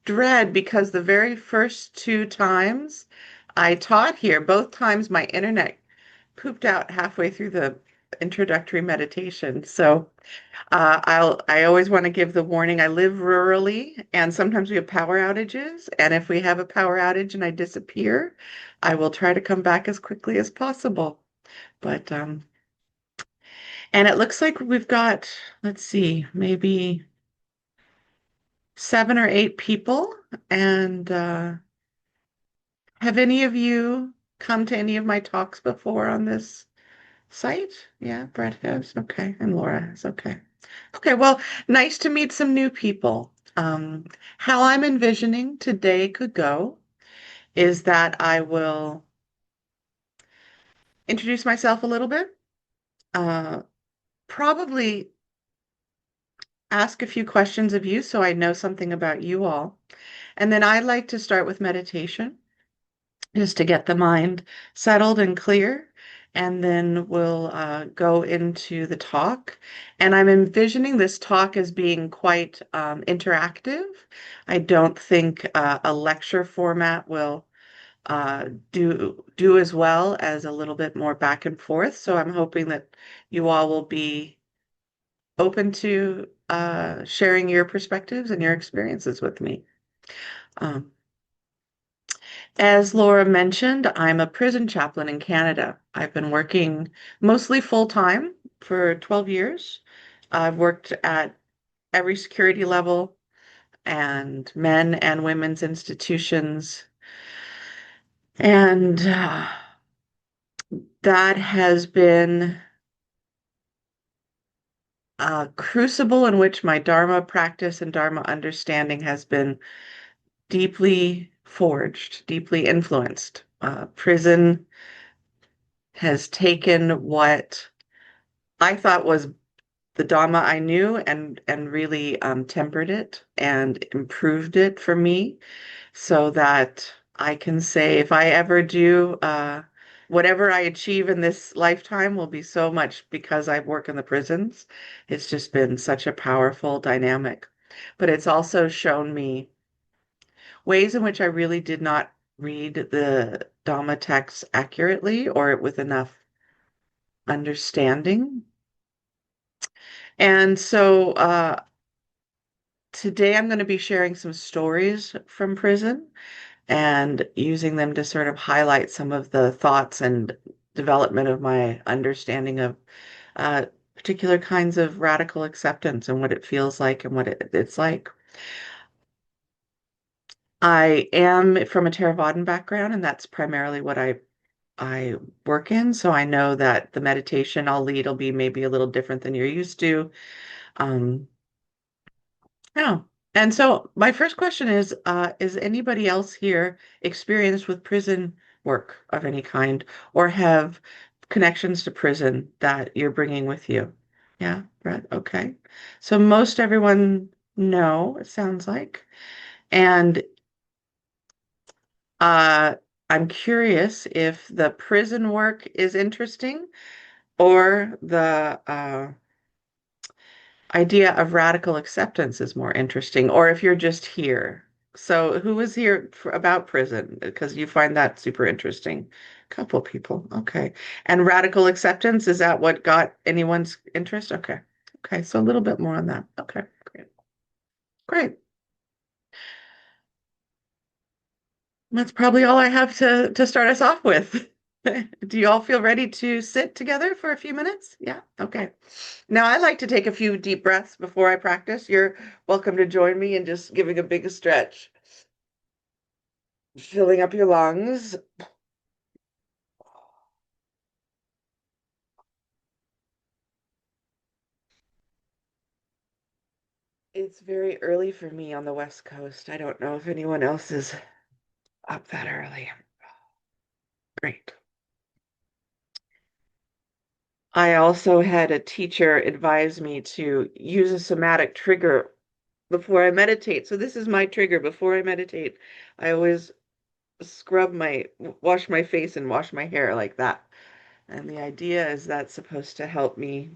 dread because the very first two times I taught here, both times my internet pooped out halfway through the introductory meditation. So I always want to give the warning. I live rurally, and sometimes we have power outages. And if we have a power outage and I disappear, I will try to come back as quickly as possible. But and it looks like we've got, let's see, maybe 7 or 8 people. And have any of you come to any of my talks before on this site? Yeah, Brett has. Okay, and Laura has. Okay. Okay, well, nice to meet some new people. How I'm envisioning today could go is that I will introduce myself a little bit, uh, probably ask a few questions of you so I know something about you all. And then I like to start with meditation just to get the mind settled and clear. And then we'll go into the talk. And I'm envisioning this talk as being quite interactive. I don't think a lecture format will do as well as a little bit more back and forth. So I'm hoping that you all will be open to sharing your perspectives and your experiences with me. Um, As Laura mentioned, I'm a prison chaplain in Canada. I've been working mostly full time for 12 years. I've worked at every security level and men and women's institutions. And that has been a crucible in which my Dharma practice and Dharma understanding has been deeply forged, deeply influenced. Prison has taken what I thought was the Dharma I knew and really tempered it and improved it for me so that I can say if I ever do whatever I achieve in this lifetime will be so much because I work in the prisons. It's just been such a powerful dynamic. But it's also shown me ways in which I really did not read the Dhamma text accurately or with enough understanding. And so today I'm going to be sharing some stories from prison and using them to sort of highlight some of the thoughts and development of my understanding of uh, particular kinds of radical acceptance and what it feels like and what it's like. I am from a Theravadan background, and that's primarily what I work in. So I know that the meditation I'll lead will be maybe a little different than you're used to. Um, yeah. And so my first question is anybody else here experienced with prison work of any kind or have connections to prison that you're bringing with you? Yeah, Brett, okay. So most everyone know, it sounds like. And uh, I'm curious if the prison work is interesting or the idea of radical acceptance is more interesting, or if you're just here. So, who was here about prison? Because you find that super interesting. Couple people. Okay. And radical acceptance, is that what got anyone's interest? Okay. Okay. So, a little bit more on that. Okay. Great. Great. That's probably all I have to start us off with. Do you all feel ready to sit together for a few minutes? Yeah. Okay. Now, I like to take a few deep breaths before I practice. You're welcome to join me in just giving a big stretch, filling up your lungs. It's very early for me on the West Coast. I don't know if anyone else is up that early. Great. I also had a teacher advise me to use a somatic trigger before I meditate. So this is my trigger before I meditate. I always wash my face and wash my hair like that. And the idea is that's supposed to help me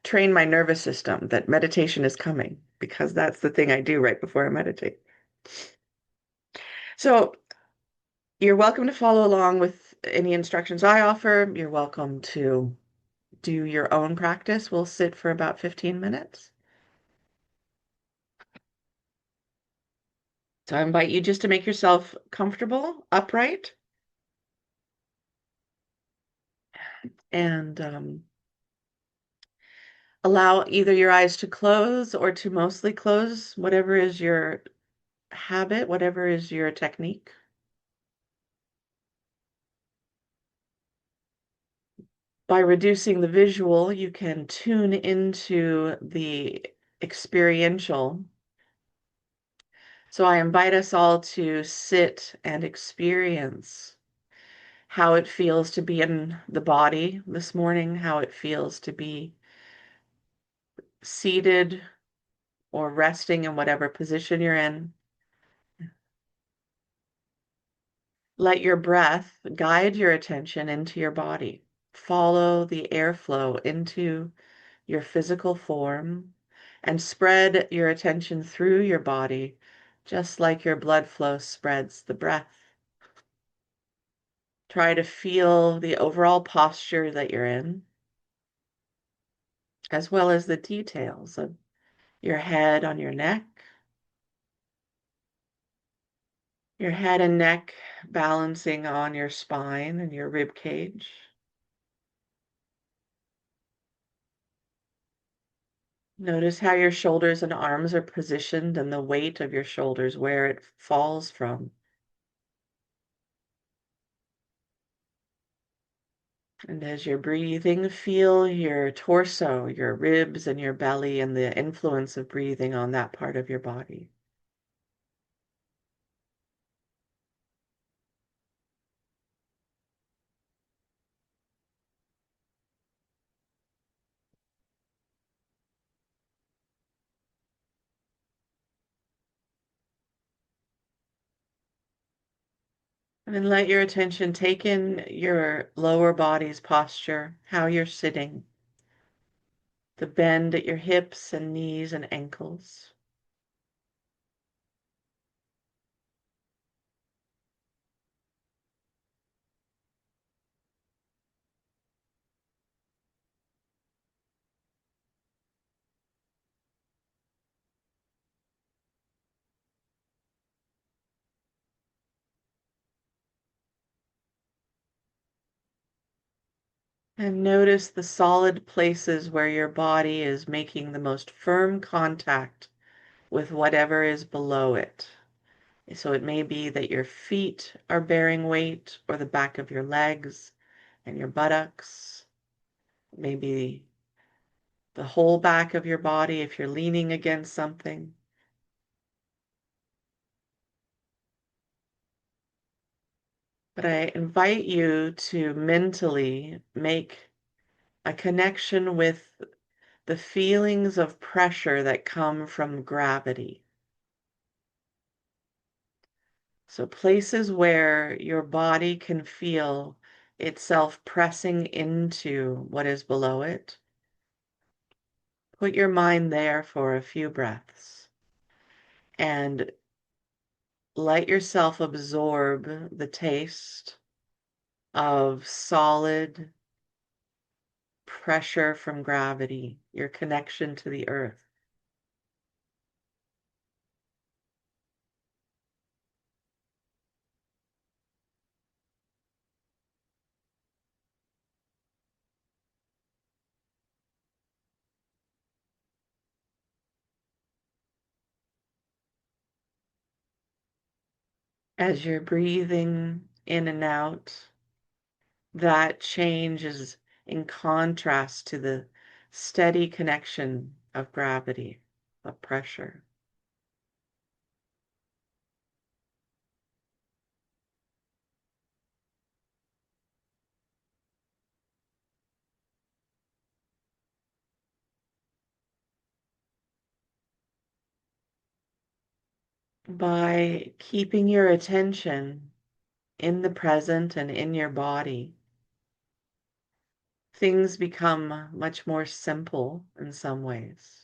train my nervous system that meditation is coming because that's the thing I do right before I meditate. So you're welcome to follow along with any instructions I offer. You're welcome to do your own practice. We'll sit for about 15 minutes. So I invite you just to make yourself comfortable, upright, and allow either your eyes to close or to mostly close, whatever is your habit, whatever is your technique. By reducing the visual, you can tune into the experiential. So I invite us all to sit and experience how it feels to be in the body this morning, how it feels to be seated or resting in whatever position you're in. Let your breath guide your attention into your body. Follow the airflow into your physical form and spread your attention through your body, just like your blood flow spreads the breath. Try to feel the overall posture that you're in, as well as the details of your head on your head and neck balancing on your spine and your rib cage. Notice how your shoulders and arms are positioned and the weight of your shoulders, where it falls from. And as you're breathing, feel your torso, your ribs, and your belly, and the influence of breathing on that part of your body. And then let your attention take in your lower body's posture, how you're sitting, the bend at your hips and knees and ankles. And notice the solid places where your body is making the most firm contact with whatever is below it. So it may be that your feet are bearing weight, or the back of your legs and your buttocks. Maybe the whole back of your body if you're leaning against something. But I invite you to mentally make a connection with the feelings of pressure that come from gravity. So places where your body can feel itself pressing into what is below it. Put your mind there for a few breaths and let yourself absorb the taste of solid pressure from gravity, your connection to the earth. As you're breathing in and out, that change is in contrast to the steady connection of gravity, of pressure. By keeping your attention in the present and in your body, things become much more simple in some ways.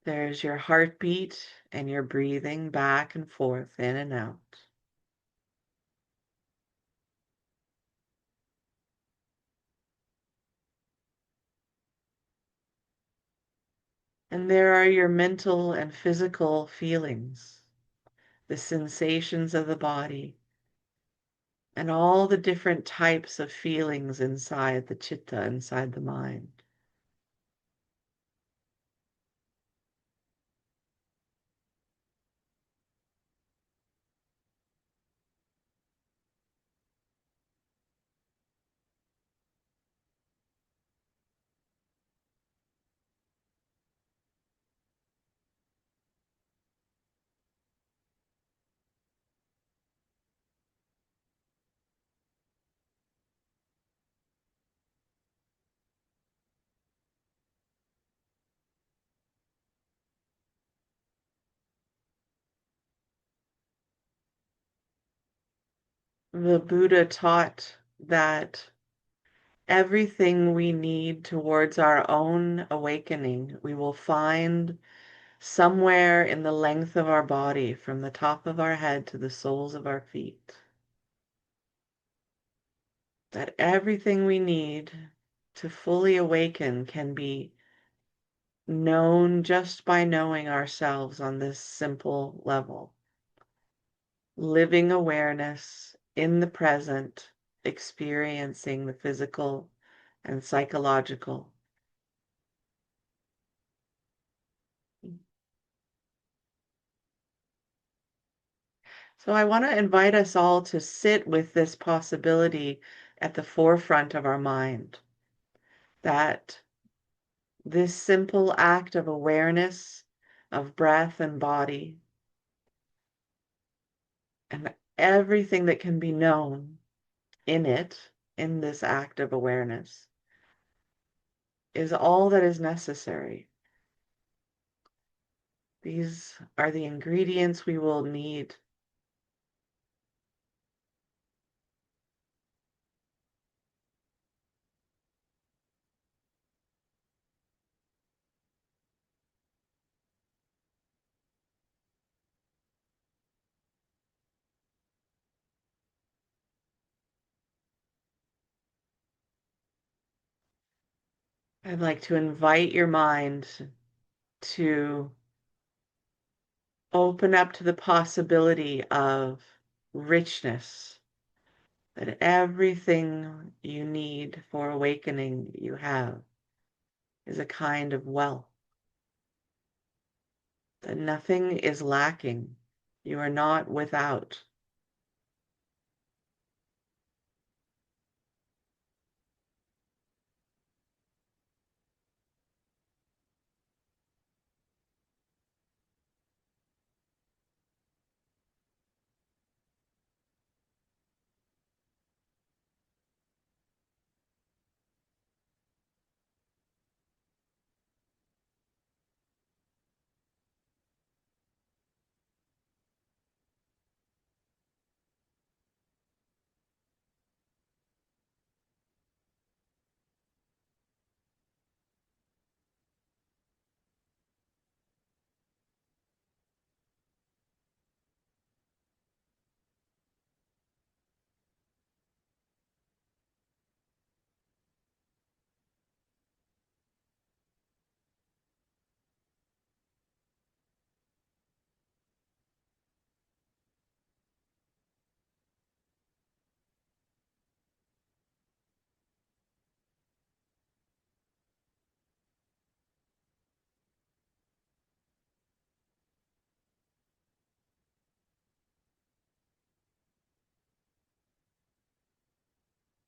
There's your heartbeat and your breathing back and forth, in and out. And there are your mental and physical feelings, the sensations of the body, and all the different types of feelings inside the chitta, inside the mind. The Buddha taught that everything we need towards our own awakening, we will find somewhere in the length of our body, from the top of our head to the soles of our feet. That everything we need to fully awaken can be known just by knowing ourselves on this simple level. Living awareness in the present, experiencing the physical and psychological. So I want to invite us all to sit with this possibility at the forefront of our mind, that this simple act of awareness of breath and body and everything that can be known in it, in this act of awareness, is all that is necessary. These are the ingredients we will need. I'd like to invite your mind to open up to the possibility of richness, that everything you need for awakening you have is a kind of wealth, that nothing is lacking. You are not without.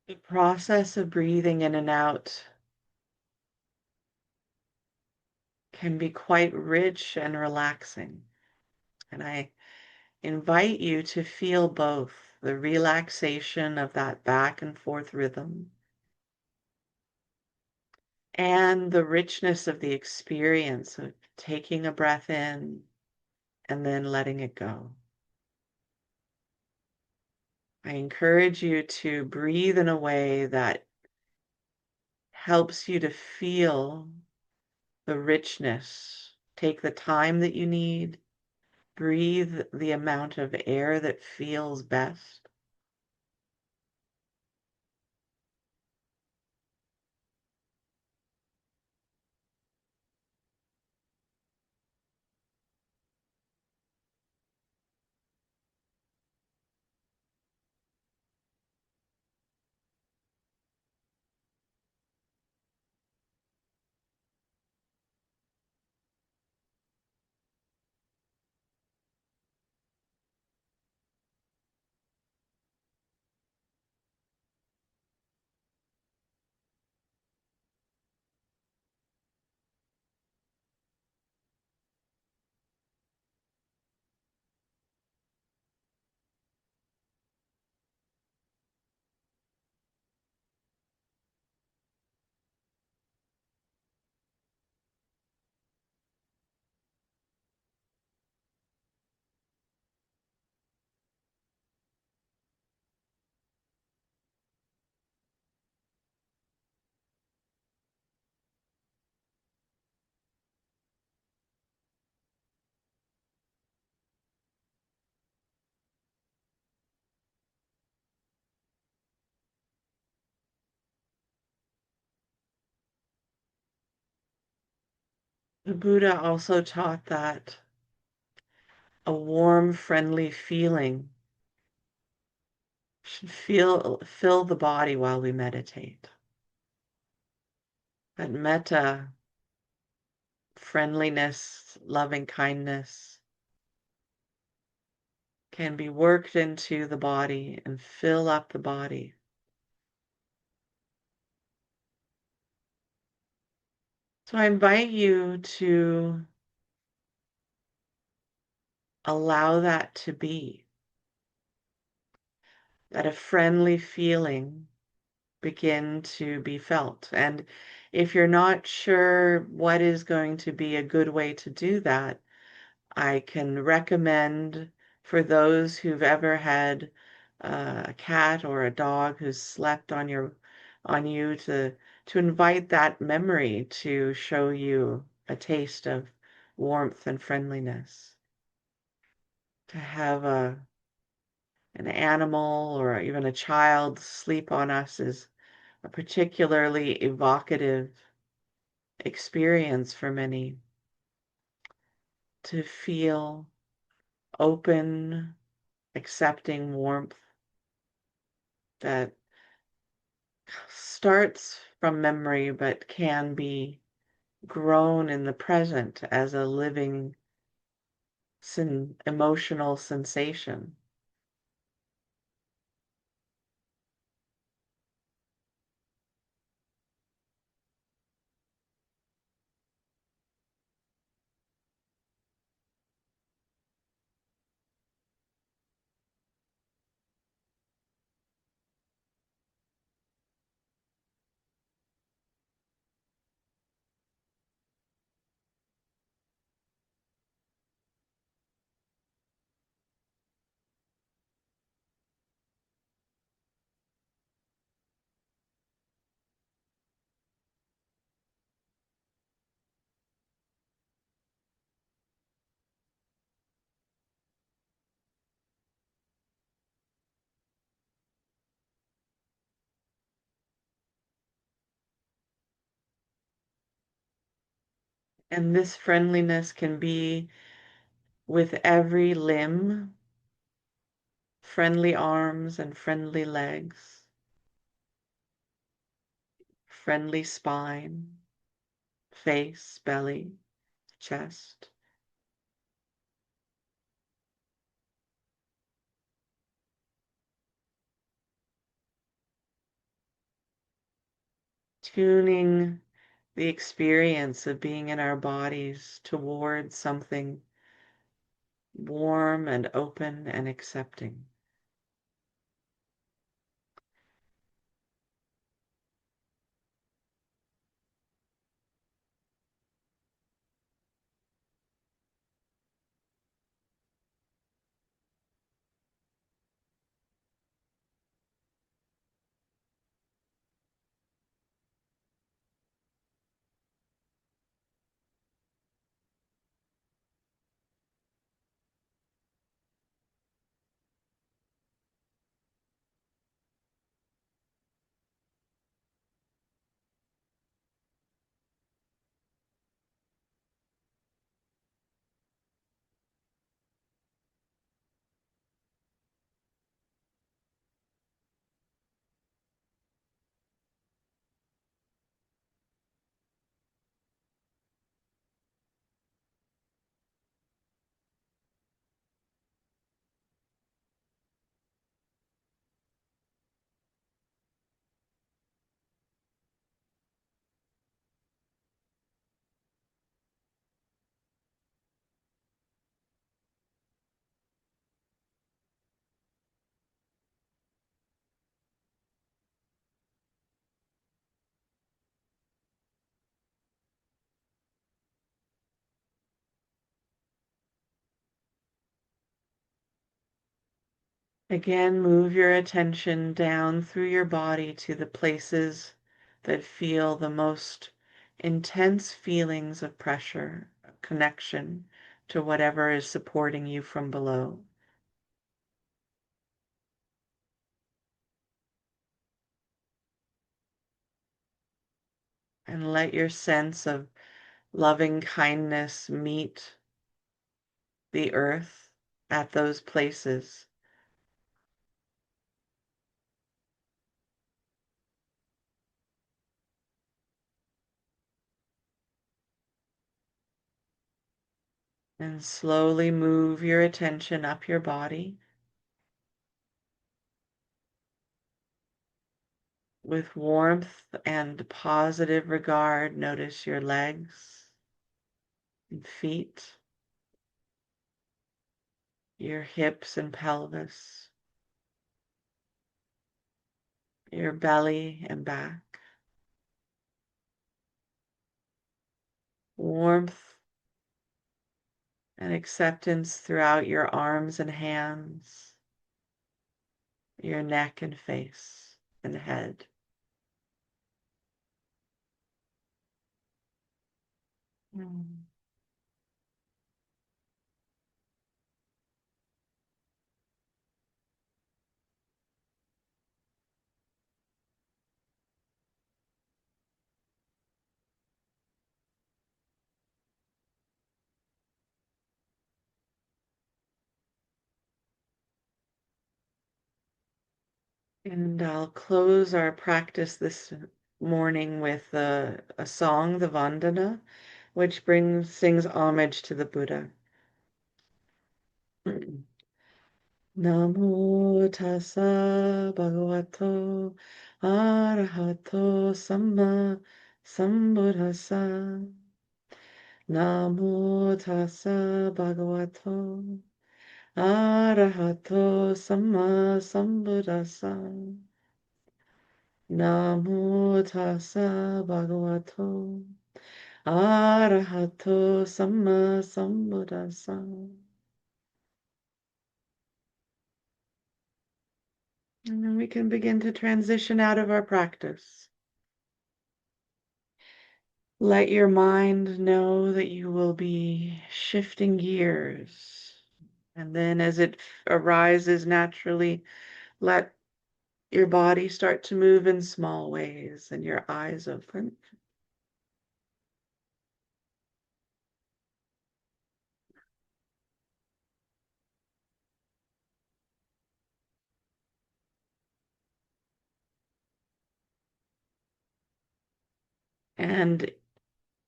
The process of breathing in and out can be quite rich and relaxing. And I invite you to feel both the relaxation of that back and forth rhythm and the richness of the experience of taking a breath in and then letting it go. I encourage you to breathe in a way that helps you to feel the richness Take the time that you need. Breathe the amount of air that feels best. The Buddha also taught that a warm, friendly feeling should fill the body while we meditate. That metta, friendliness, loving kindness, can be worked into the body and fill up the body. So I invite you to allow that to be, that a friendly feeling begin to be felt. And if you're not sure what is going to be a good way to do that, I can recommend for those who've ever had a cat or a dog who's slept on you to invite that memory to show you a taste of warmth and friendliness. To have an animal or even a child sleep on us is a particularly evocative experience for many. To feel open, accepting warmth that starts from memory but can be grown in the present as a living emotional sensation. And this friendliness can be with every limb, friendly arms and friendly legs, friendly spine, face, belly, chest. Tuning the experience of being in our bodies towards something warm and open and accepting. Again, move your attention down through your body to the places that feel the most intense feelings of pressure, connection to whatever is supporting you from below. And let your sense of loving kindness meet the earth at those places. And slowly move your attention up your body with warmth and positive regard. Notice your legs and feet, your hips and pelvis, your belly and back. Warmth and acceptance throughout your arms and hands, your neck and face and head. Mm. And I'll close our practice this morning with a song, the Vandana, which sings homage to the Buddha. Namo tassa bhagavato arahato samma sambuddhassa. Namo tassa bhagavato arahato samma sambuddhassa. Namo tassa bhagavato arahato samma sambuddhassa. And then we can begin to transition out of our practice. Let your mind know that you will be shifting gears. And then as it arises naturally, let your body start to move in small ways and your eyes open. And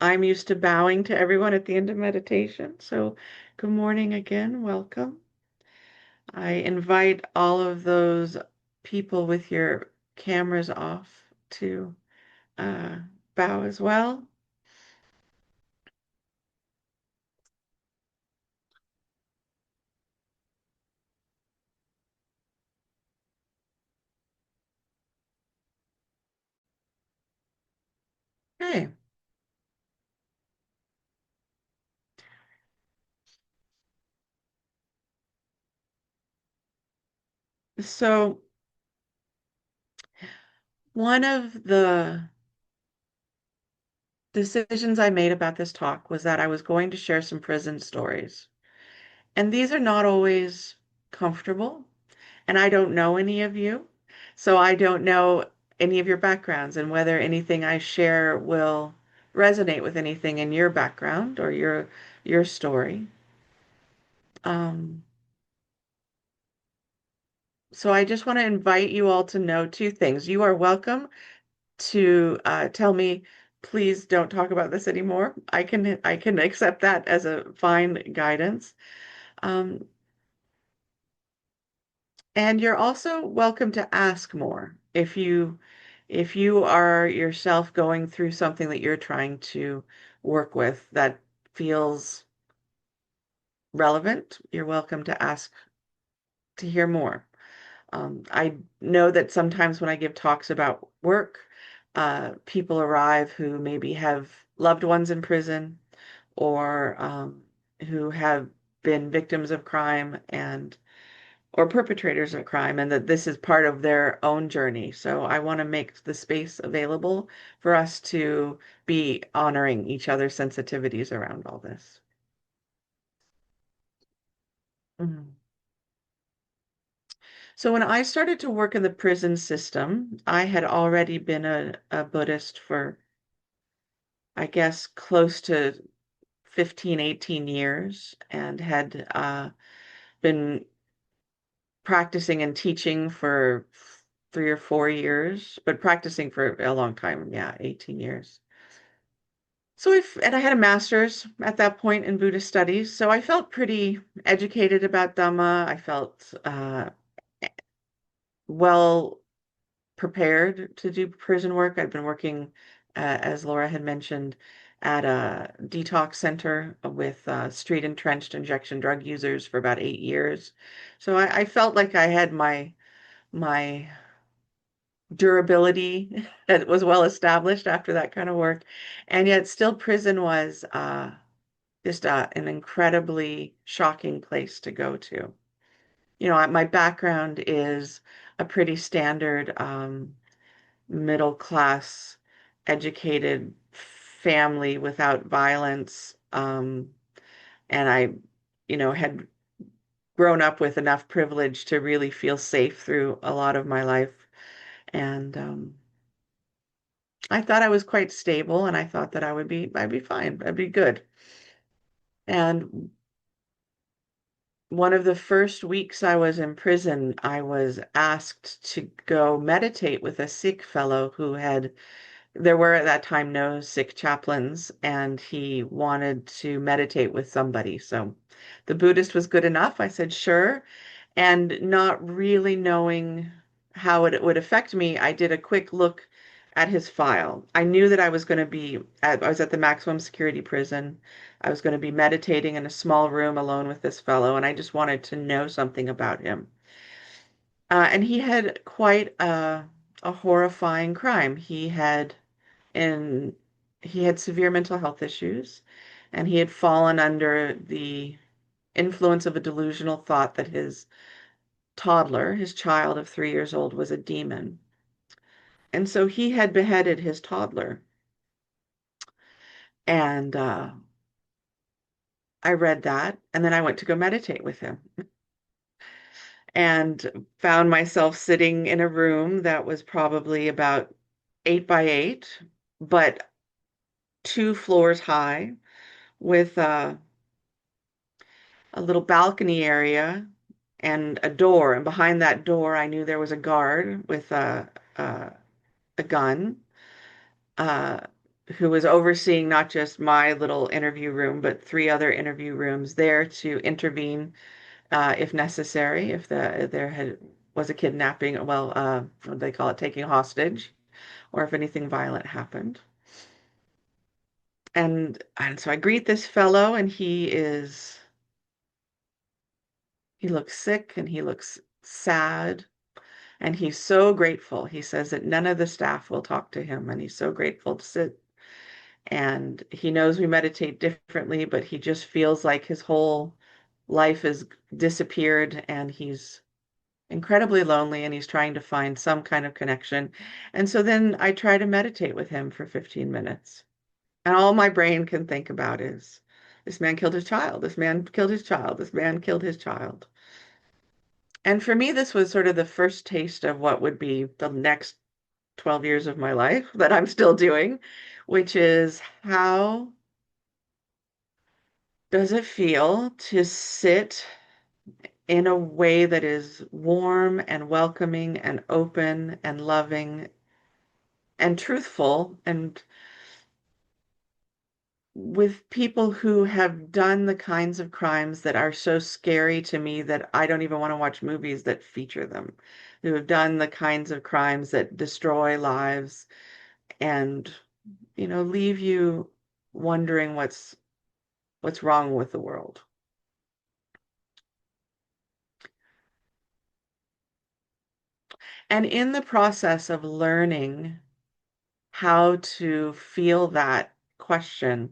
I'm used to bowing to everyone at the end of meditation. So good morning again. Welcome. I invite all of those people with your cameras off to uh, bow as well. Okay. So one of the decisions I made about this talk was that I was going to share some prison stories. And these are not always comfortable. And I don't know any of you. So I don't know any of your backgrounds and whether anything I share will resonate with anything in your background or your story. Um, so I just want to invite you all to know two things. You are welcome to tell me, please don't talk about this anymore. I can accept that as a fine guidance. Um, and you're also welcome to ask more if you are yourself going through something that you're trying to work with that feels relevant. You're welcome to ask to hear more. I know that sometimes when I give talks about work, people arrive who maybe have loved ones in prison or who have been victims of crime. And or perpetrators of crime, and that this is part of their own journey. So I want to make the space available for us to be honoring each other's sensitivities around all this. Mhm. So when I started to work in the prison system, I had already been a Buddhist for, I guess, close to 15, 18 years and had been practicing and teaching for 3 or 4 years, but practicing for a long time. Yeah, 18 years. And I had a master's at that point in Buddhist studies. So I felt pretty educated about Dhamma. I felt well prepared to do prison work. I'd been working, as Laura had mentioned, at a detox center with street entrenched injection drug users for about 8 years. So I felt like I had my durability that was well established after that kind of work. And yet still prison was just an incredibly shocking place to go to. My background is a pretty standard middle class educated family without violence. And I had grown up with enough privilege to really feel safe through a lot of my life. And I thought I was quite stable, and I thought that I'd be fine. I'd be good. And one of the first weeks I was in prison, I was asked to go meditate with a Sikh fellow there were at that time no Sikh chaplains, and he wanted to meditate with somebody. So the Buddhist was good enough. I said, sure. And not really knowing how it would affect me, I did a quick look at his file. I knew that I was at the maximum security prison. I was going to be meditating in a small room alone with this fellow, and I just wanted to know something about him. And he had quite a horrifying crime. And he had severe mental health issues, and he had fallen under the influence of a delusional thought that his child of 3 years old, was a demon. And so he had beheaded his toddler. And I read that, and then I went to go meditate with him and found myself sitting in a room that was probably about 8 by 8, but 2 floors high, with a little balcony area and a door. And behind that door, I knew there was a guard with a gun, uh, who was overseeing not just my little interview room, but 3 other interview rooms there to intervene if necessary, if there was a kidnapping, well, what do they call it, taking hostage, or if anything violent happened. And so I greet this fellow, and he looks sick and he looks sad. And he's so grateful. He says that none of the staff will talk to him, and he's so grateful to sit. And he knows we meditate differently, but he just feels like his whole life has disappeared, and he's incredibly lonely, and he's trying to find some kind of connection. And so then I try to meditate with him for 15 minutes. And all my brain can think about is, this man killed his child. This man killed his child. This man killed his child. And for me, this was sort of the first taste of what would be the next 12 years of my life that I'm still doing, which is, how does it feel to sit in a way that is warm and welcoming and open and loving and truthful, and with people who have done the kinds of crimes that are so scary to me that I don't even want to watch movies that feature them, who have done the kinds of crimes that destroy lives and, leave you wondering what's wrong with the world. And in the process of learning how to feel that question,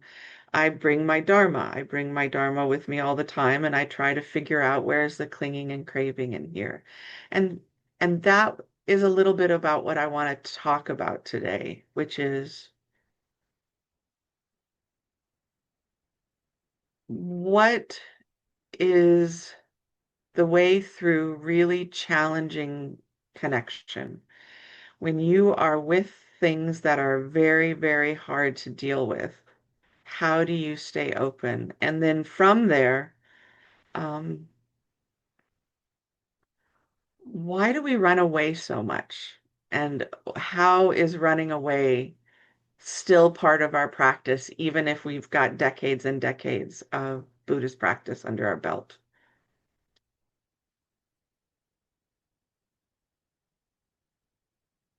I bring my Dharma. I bring my Dharma with me all the time, and I try to figure out where's the clinging and craving in here. And and that is a little bit about what I want to talk about today, which is what is the way through really challenging connection when you are with things that are very, very hard to deal with. How do you stay open? And then from there, um, why do we run away so much? And how is running away still part of our practice, even if we've got decades and decades of Buddhist practice under our belt?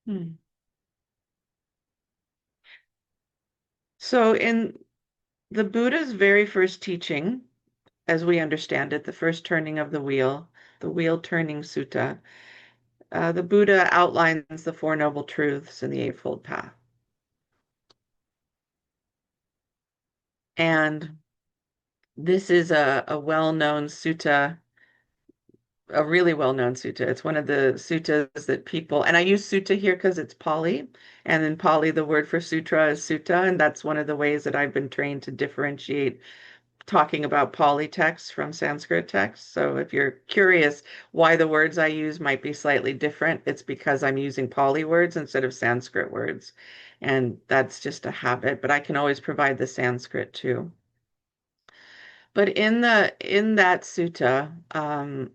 Hmm. So, in the Buddha's very first teaching, as we understand it, the first turning of the wheel turning sutta, the Buddha outlines the Four Noble Truths in the Eightfold Path. And this is a well-known sutta, a really well-known sutta. It's one of the suttas that people, and I use sutta here because it's Pali, and in Pali the word for sutra is sutta, and that's one of the ways that I've been trained to differentiate talking about Pali texts from Sanskrit texts. So if you're curious why the words I use might be slightly different, it's because I'm using Pali words instead of Sanskrit words. And that's just a habit, but I can always provide the Sanskrit too. But in that sutta, and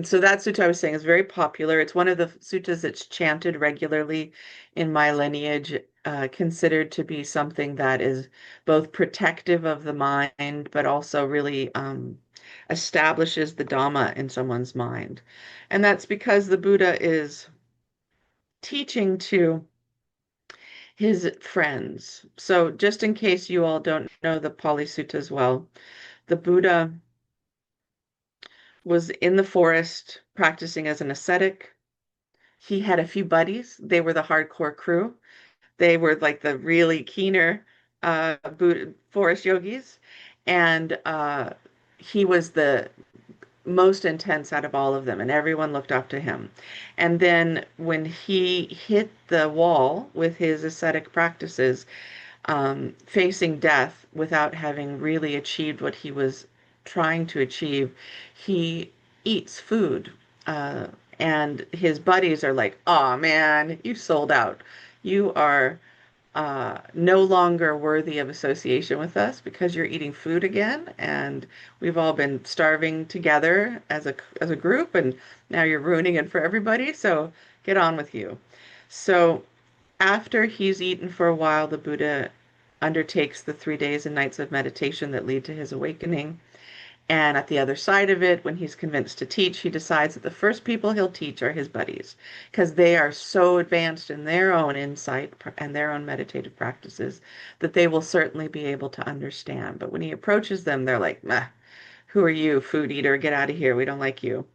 so that sutta I was saying is very popular. It's one of the suttas that's chanted regularly in my lineage, considered to be something that is both protective of the mind, but also really establishes the Dhamma in someone's mind. And that's because the Buddha is teaching to his friends. So just in case you all don't know the Pali Suttas well, the Buddha was in the forest practicing as an ascetic. He had a few buddies. They were the hardcore crew. They were like the really keener forest yogis. And he was the most intense out of all of them, and everyone looked up to him. And then when he hit the wall with his ascetic practices, facing death without having really achieved what he was trying to achieve, he eats food. Uh, and his buddies are like, "Oh man, you sold out. You are no longer worthy of association with us because you're eating food again, and we've all been starving together as a group, and now you're ruining it for everybody. So get on with you." So after he's eaten for a while, the Buddha undertakes the 3 days and nights of meditation that lead to his awakening. And at the other side of it, when he's convinced to teach, he decides that the first people he'll teach are his buddies because they are so advanced in their own insight and their own meditative practices that they will certainly be able to understand. But when he approaches them, they're like, "Meh, who are you, food eater? Get out of here. We don't like you."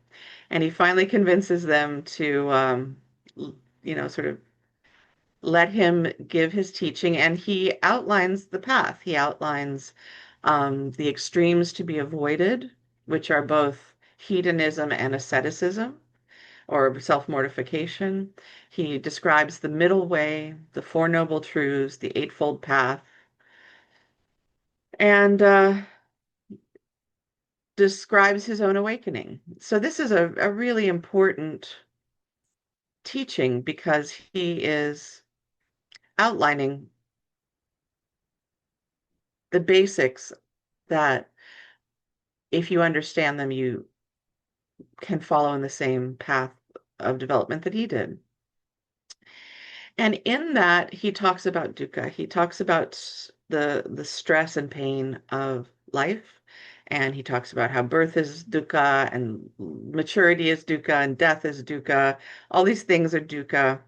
And he finally convinces them to, sort of let him give his teaching, and he outlines the path. He outlines the extremes to be avoided, which are both hedonism and asceticism or self-mortification. He describes the middle way, the Four Noble Truths, the Eightfold Path, and describes his own awakening. So this is a really important teaching because he is outlining the basics that if you understand them, you can follow in the same path of development that he did. And in that, he talks about dukkha. He talks about the stress and pain of life. And he talks about how birth is dukkha and maturity is dukkha and death is dukkha. All these things are dukkha.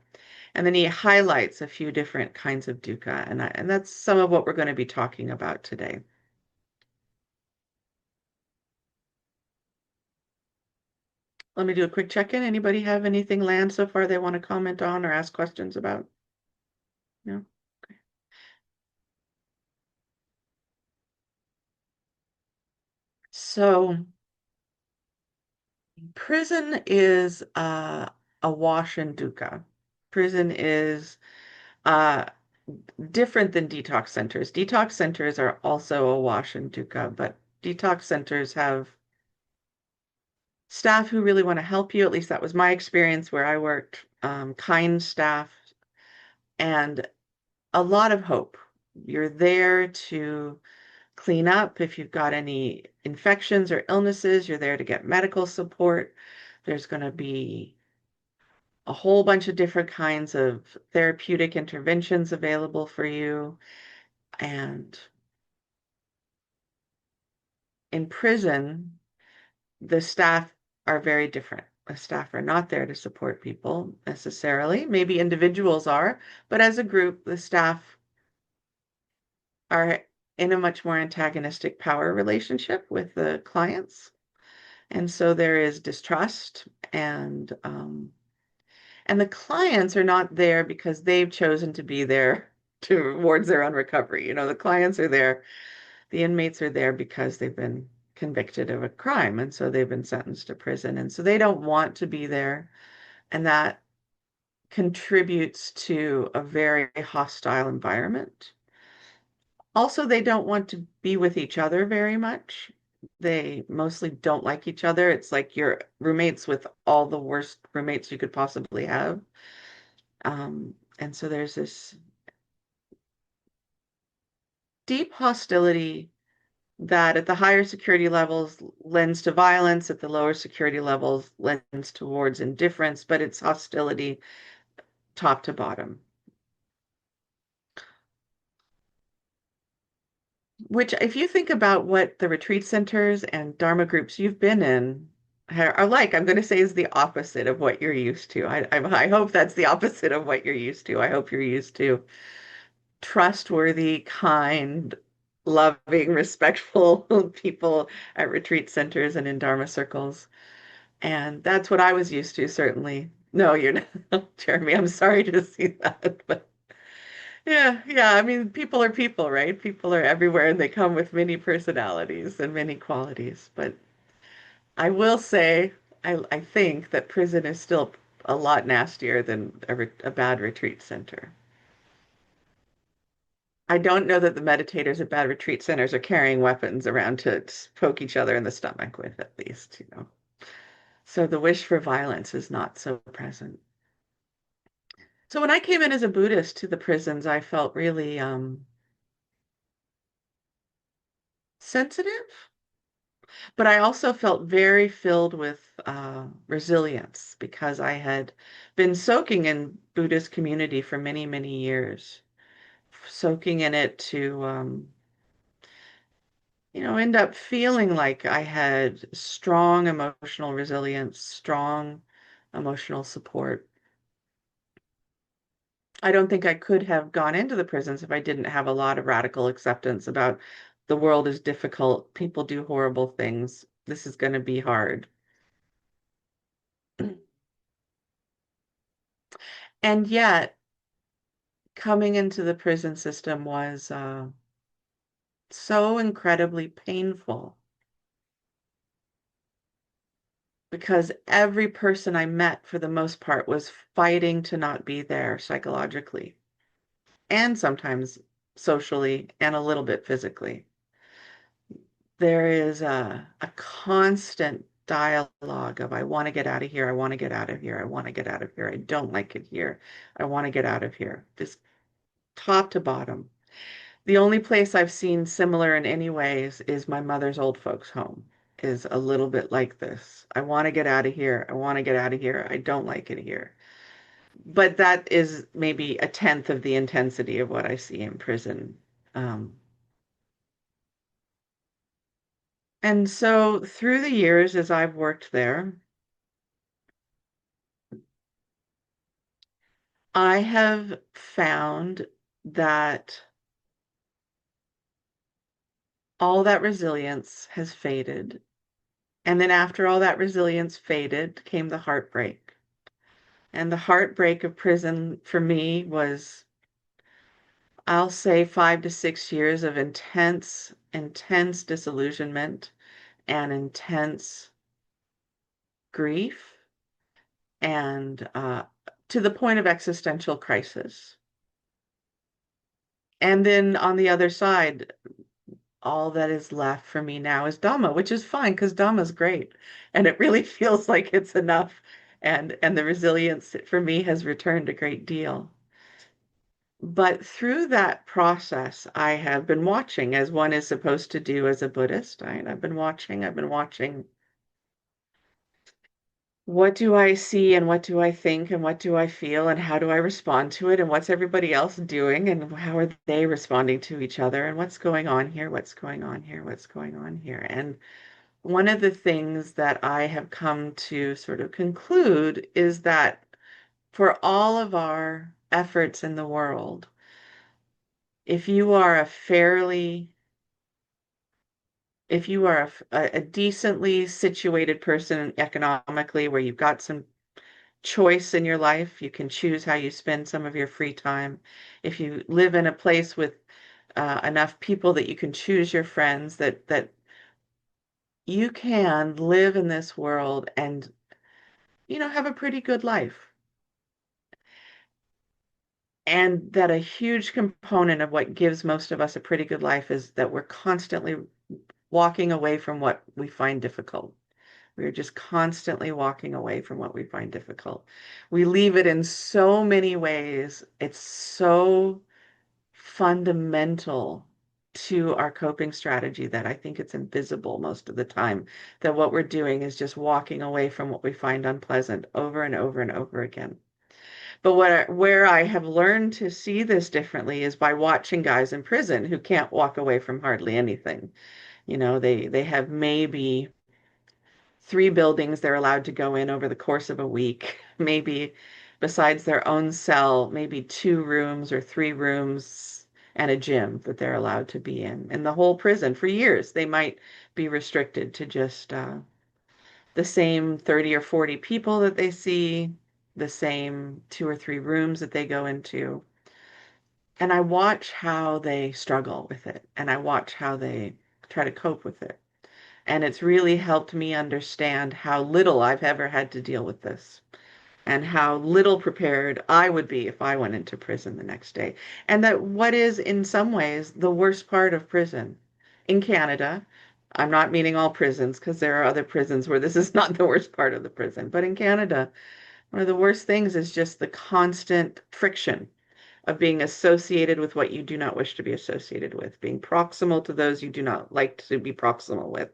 And then he highlights a few different kinds of dukkha. And that's some of what we're going to be talking about today. Let me do a quick check-in. Anybody have anything land so far they want to comment on or ask questions about? No? So prison is a wash and dukkha. Prison is uh, different than detox centers. Detox centers are also a wash and dukkha, but detox centers have staff who really want to help you. At least that was my experience where I worked, kind staff and a lot of hope. You're there to clean up if you've got any infections or illnesses. You're there to get medical support. There's going to be a whole bunch of different kinds of therapeutic interventions available for you. And in prison, the staff are very different. The staff are not there to support people necessarily. Maybe individuals are, but as a group, the staff are in a much more antagonistic power relationship with the clients. And so there is distrust and the clients are not there because they've chosen to be there towards their own recovery. The clients are there, the inmates are there because they've been convicted of a crime, and so they've been sentenced to prison. And so they don't want to be there, and that contributes to a very hostile environment. Also, they don't want to be with each other very much. They mostly don't like each other. It's like you're roommates with all the worst roommates you could possibly have. And so there's this deep hostility that at the higher security levels lends to violence, at the lower security levels lends towards indifference, but it's hostility top to bottom. Which, if you think about what the retreat centers and Dharma groups you've been in are like, I'm going to say is the opposite of what you're used to. I hope that's the opposite of what you're used to. I hope you're used to trustworthy, kind, loving, respectful people at retreat centers and in Dharma circles. And that's what I was used to, certainly. No, you're not, Jeremy. I'm sorry to see that. But yeah, yeah. I mean, people are people, right? People are everywhere and they come with many personalities and many qualities. But I will say, I think that prison is still a lot nastier than a bad retreat center. I don't know that the meditators at bad retreat centers are carrying weapons around to poke each other in the stomach with, at least. So the wish for violence is not so present. So when I came in as a Buddhist to the prisons, I felt really sensitive, but I also felt very filled with resilience because I had been soaking in Buddhist community for many, many years, soaking in it to end up feeling like I had strong emotional resilience, strong emotional support. I don't think I could have gone into the prisons if I didn't have a lot of radical acceptance about the world is difficult, people do horrible things, this is going to be hard. And yet, coming into the prison system was so incredibly painful because every person I met, for the most part, was fighting to not be there psychologically and sometimes socially and a little bit physically. There is a constant dialogue of, I want to get out of here, I want to get out of here, I want to get out of here, I don't like it here, I want to get out of here, just top to bottom. The only place I've seen similar in any ways is my mother's old folks' home, is a little bit like this. I want to get out of here, I want to get out of here, I don't like it here. But that is maybe a tenth of the intensity of what I see in prison. Um, and so through the years, as I've worked there, I have found that all that resilience has faded. And then after all that resilience faded came the heartbreak. And the heartbreak of prison for me was, I'll say, 5 to 6 years of intense, intense disillusionment and intense grief and to the point of existential crisis. And then on the other side, all that is left for me now is Dhamma, which is fine because Dhamma's great. And it really feels like it's enough. And the resilience for me has returned a great deal. But through that process, I have been watching as one is supposed to do as a Buddhist. I've been watching. What do I see and what do I think and what do I feel and how do I respond to it and what's everybody else doing and how are they responding to each other and what's going on here, what's going on here, what's going on here. And one of the things that I have come to sort of conclude is that for all of our efforts in the world, if you are a fairly, if you are a decently situated person economically where you've got some choice in your life, you can choose how you spend some of your free time. If you live in a place with enough people that you can choose your friends, that you can live in this world and have a pretty good life. And that a huge component of what gives most of us a pretty good life is that we're constantly walking away from what we find difficult. We're just constantly walking away from what we find difficult. We leave it in so many ways. It's so fundamental to our coping strategy that I think it's invisible most of the time, that what we're doing is just walking away from what we find unpleasant over and over and over again. But where I have learned to see this differently is by watching guys in prison who can't walk away from hardly anything. They have maybe 3 buildings they're allowed to go in over the course of a week. Maybe besides their own cell, maybe 2 rooms or 3 rooms and a gym that they're allowed to be in. And the whole prison for years, they might be restricted to just the same 30 or 40 people that they see, the same 2 or 3 rooms that they go into. And I watch how they struggle with it, and I watch how they try to cope with it. And it's really helped me understand how little I've ever had to deal with this and how little prepared I would be if I went into prison the next day. And that what is, in some ways, the worst part of prison in Canada, I'm not meaning all prisons because there are other prisons where this is not the worst part of the prison, but in Canada, one of the worst things is just the constant friction of being associated with what you do not wish to be associated with, being proximal to those you do not like to be proximal with,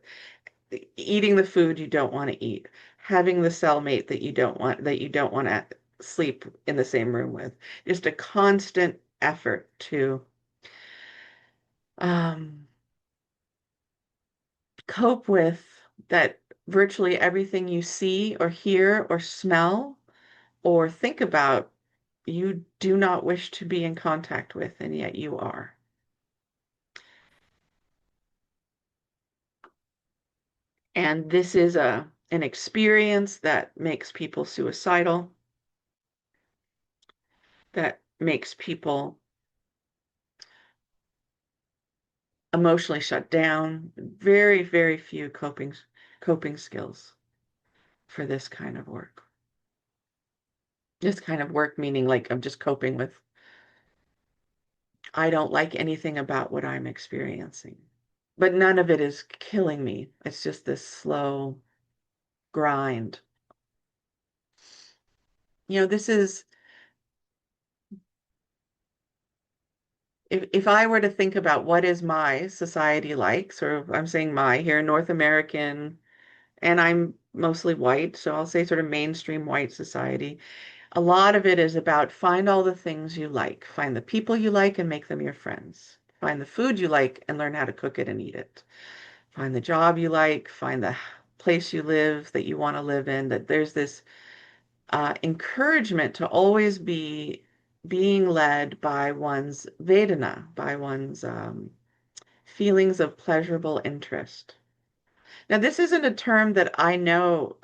eating the food you don't want to eat, having the cellmate that you don't want to sleep in the same room with. Just a constant effort to um, cope with that virtually everything you see or hear or smell or think about, you do not wish to be in contact with, and yet you are. And this is an experience that makes people suicidal, that makes people emotionally shut down. Very, very few coping skills for this kind of work. This kind of work meaning like I'm just coping with, I don't like anything about what I'm experiencing. But none of it is killing me. It's just this slow grind. This is, if I were to think about what is my society like, sort of, I'm saying my here, North American, and I'm mostly white, so I'll say sort of mainstream white society. A lot of it is about find all the things you like, find the people you like and make them your friends. Find the food you like and learn how to cook it and eat it. Find the job you like, find the place you live that you want to live in, that there's this encouragement to always be being led by one's Vedana, by one's feelings of pleasurable interest. Now, this isn't a term that I know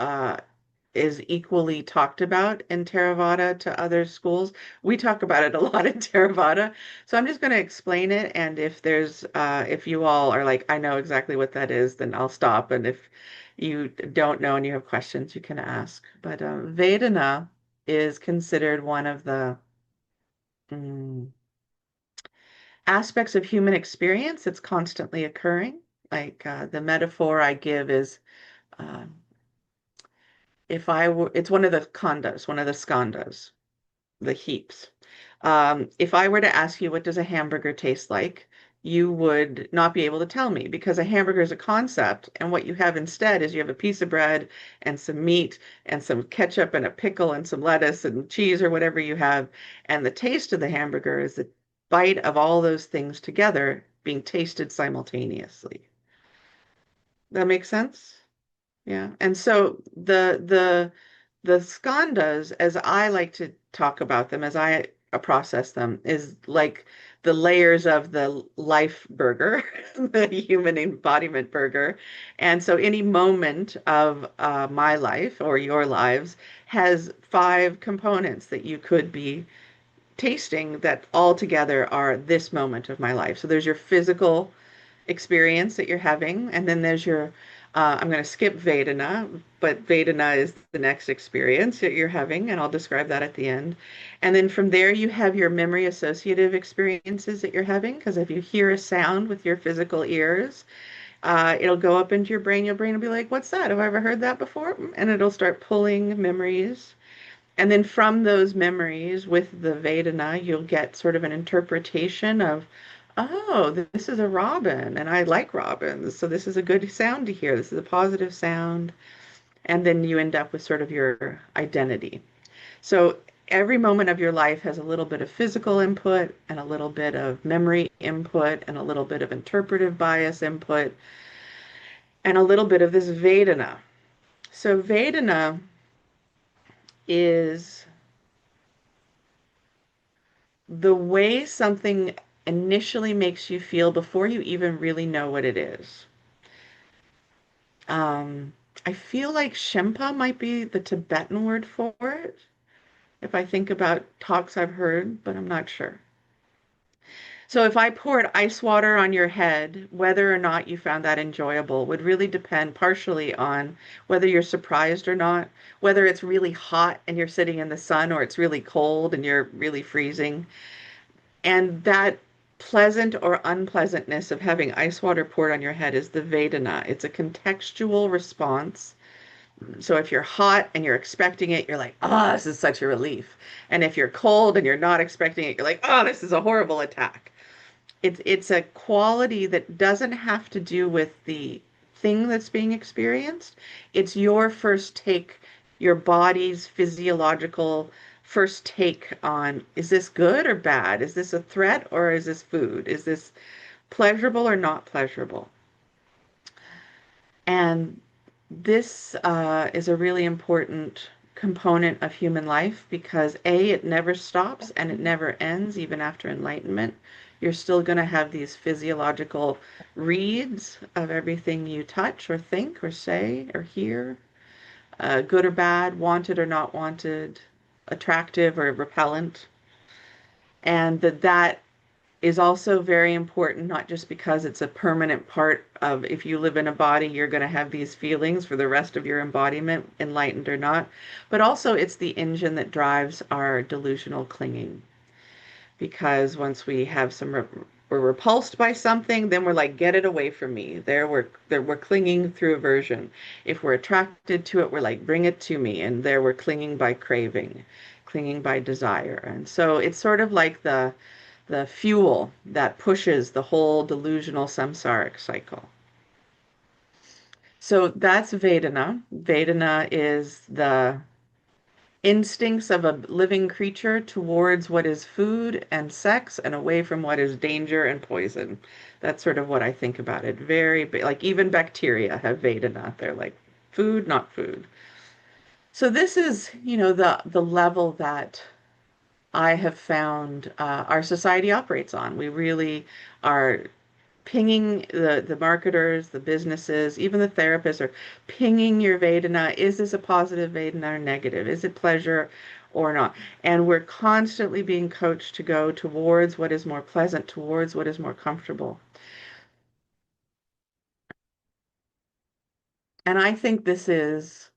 is equally talked about in Theravada to other schools. We talk about it a lot in Theravada. So I'm just going to explain it. And if you all are like, I know exactly what that is, then I'll stop. And if you don't know and you have questions, you can ask. But Vedana is considered one of the mm, aspects of human experience that's constantly occurring. Like the metaphor I give is uh, if I were, it's one of the khandas, one of the skandhas, the heaps. If I were to ask you, what does a hamburger taste like? You would not be able to tell me because a hamburger is a concept. And what you have instead is you have a piece of bread and some meat and some ketchup and a pickle and some lettuce and cheese or whatever you have. And the taste of the hamburger is the bite of all those things together being tasted simultaneously. That makes sense? Yeah. And so the skandhas, as I like to talk about them, as I process them, is like the layers of the life burger, the human embodiment burger. And so any moment of my life or your lives has five components that you could be tasting that all together are this moment of my life. So there's your physical experience that you're having. And then there's your, I'm going to skip Vedana, but Vedana is the next experience that you're having, and I'll describe that at the end. And then from there, you have your memory associative experiences that you're having, because if you hear a sound with your physical ears, it'll go up into your brain will be like, what's that? Have I ever heard that before? And it'll start pulling memories. And then from those memories with the Vedana, you'll get sort of an interpretation of, oh, this is a robin, and I like robins, so this is a good sound to hear. This is a positive sound. And then you end up with sort of your identity. So every moment of your life has a little bit of physical input and a little bit of memory input and a little bit of interpretive bias input and a little bit of this Vedana. So Vedana is the way something initially makes you feel before you even really know what it is. Um, I feel like Shempa might be the Tibetan word for it, if I think about talks I've heard, but I'm not sure. So if I poured ice water on your head, whether or not you found that enjoyable would really depend partially on whether you're surprised or not, whether it's really hot and you're sitting in the sun or it's really cold and you're really freezing. And that pleasant or unpleasantness of having ice water poured on your head is the Vedana. It's a contextual response. So if you're hot and you're expecting it, you're like, oh, this is such a relief. And if you're cold and you're not expecting it, you're like, oh, this is a horrible attack. It's a quality that doesn't have to do with the thing that's being experienced. It's your first take, your body's physiological first take on, is this good or bad? Is this a threat or is this food? Is this pleasurable or not pleasurable? And this is a really important component of human life because A, it never stops and it never ends, even after enlightenment. You're still going to have these physiological reads of everything you touch or think or say or hear, good or bad, wanted or not wanted, attractive or repellent. And that is also very important, not just because it's a permanent part of if you live in a body, you're going to have these feelings for the rest of your embodiment, enlightened or not, but also it's the engine that drives our delusional clinging. Because once we have we're repulsed by something, then we're like, get it away from me. We're clinging through aversion. If we're attracted to it, we're like, bring it to me. And there we're clinging by craving, clinging by desire. And so it's sort of like the fuel that pushes the whole delusional samsaric cycle. So that's Vedana. Vedana is the instincts of a living creature towards what is food and sex and away from what is danger and poison. That's sort of what I think about it. Like even bacteria have Vedana. They're like food, not food. So this is, the level that I have found our society operates on. We really are pinging the marketers, the businesses, even the therapists are pinging your Vedana. Is this a positive Vedana or negative? Is it pleasure or not? And we're constantly being coached to go towards what is more pleasant, towards what is more comfortable. And I think this is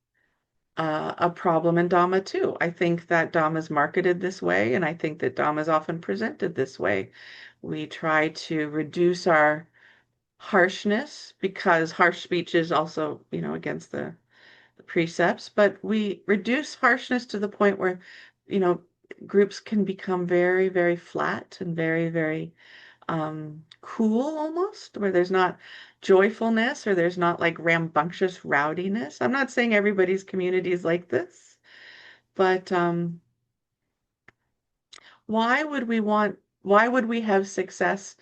a problem in Dhamma too. I think that Dhamma is marketed this way, and I think that Dhamma is often presented this way. We try to reduce our harshness because harsh speech is also, against the precepts, but we reduce harshness to the point where, you know, groups can become very, very flat and very, very cool almost, where there's not joyfulness or there's not like rambunctious rowdiness. I'm not saying everybody's community is like this, but why would we have success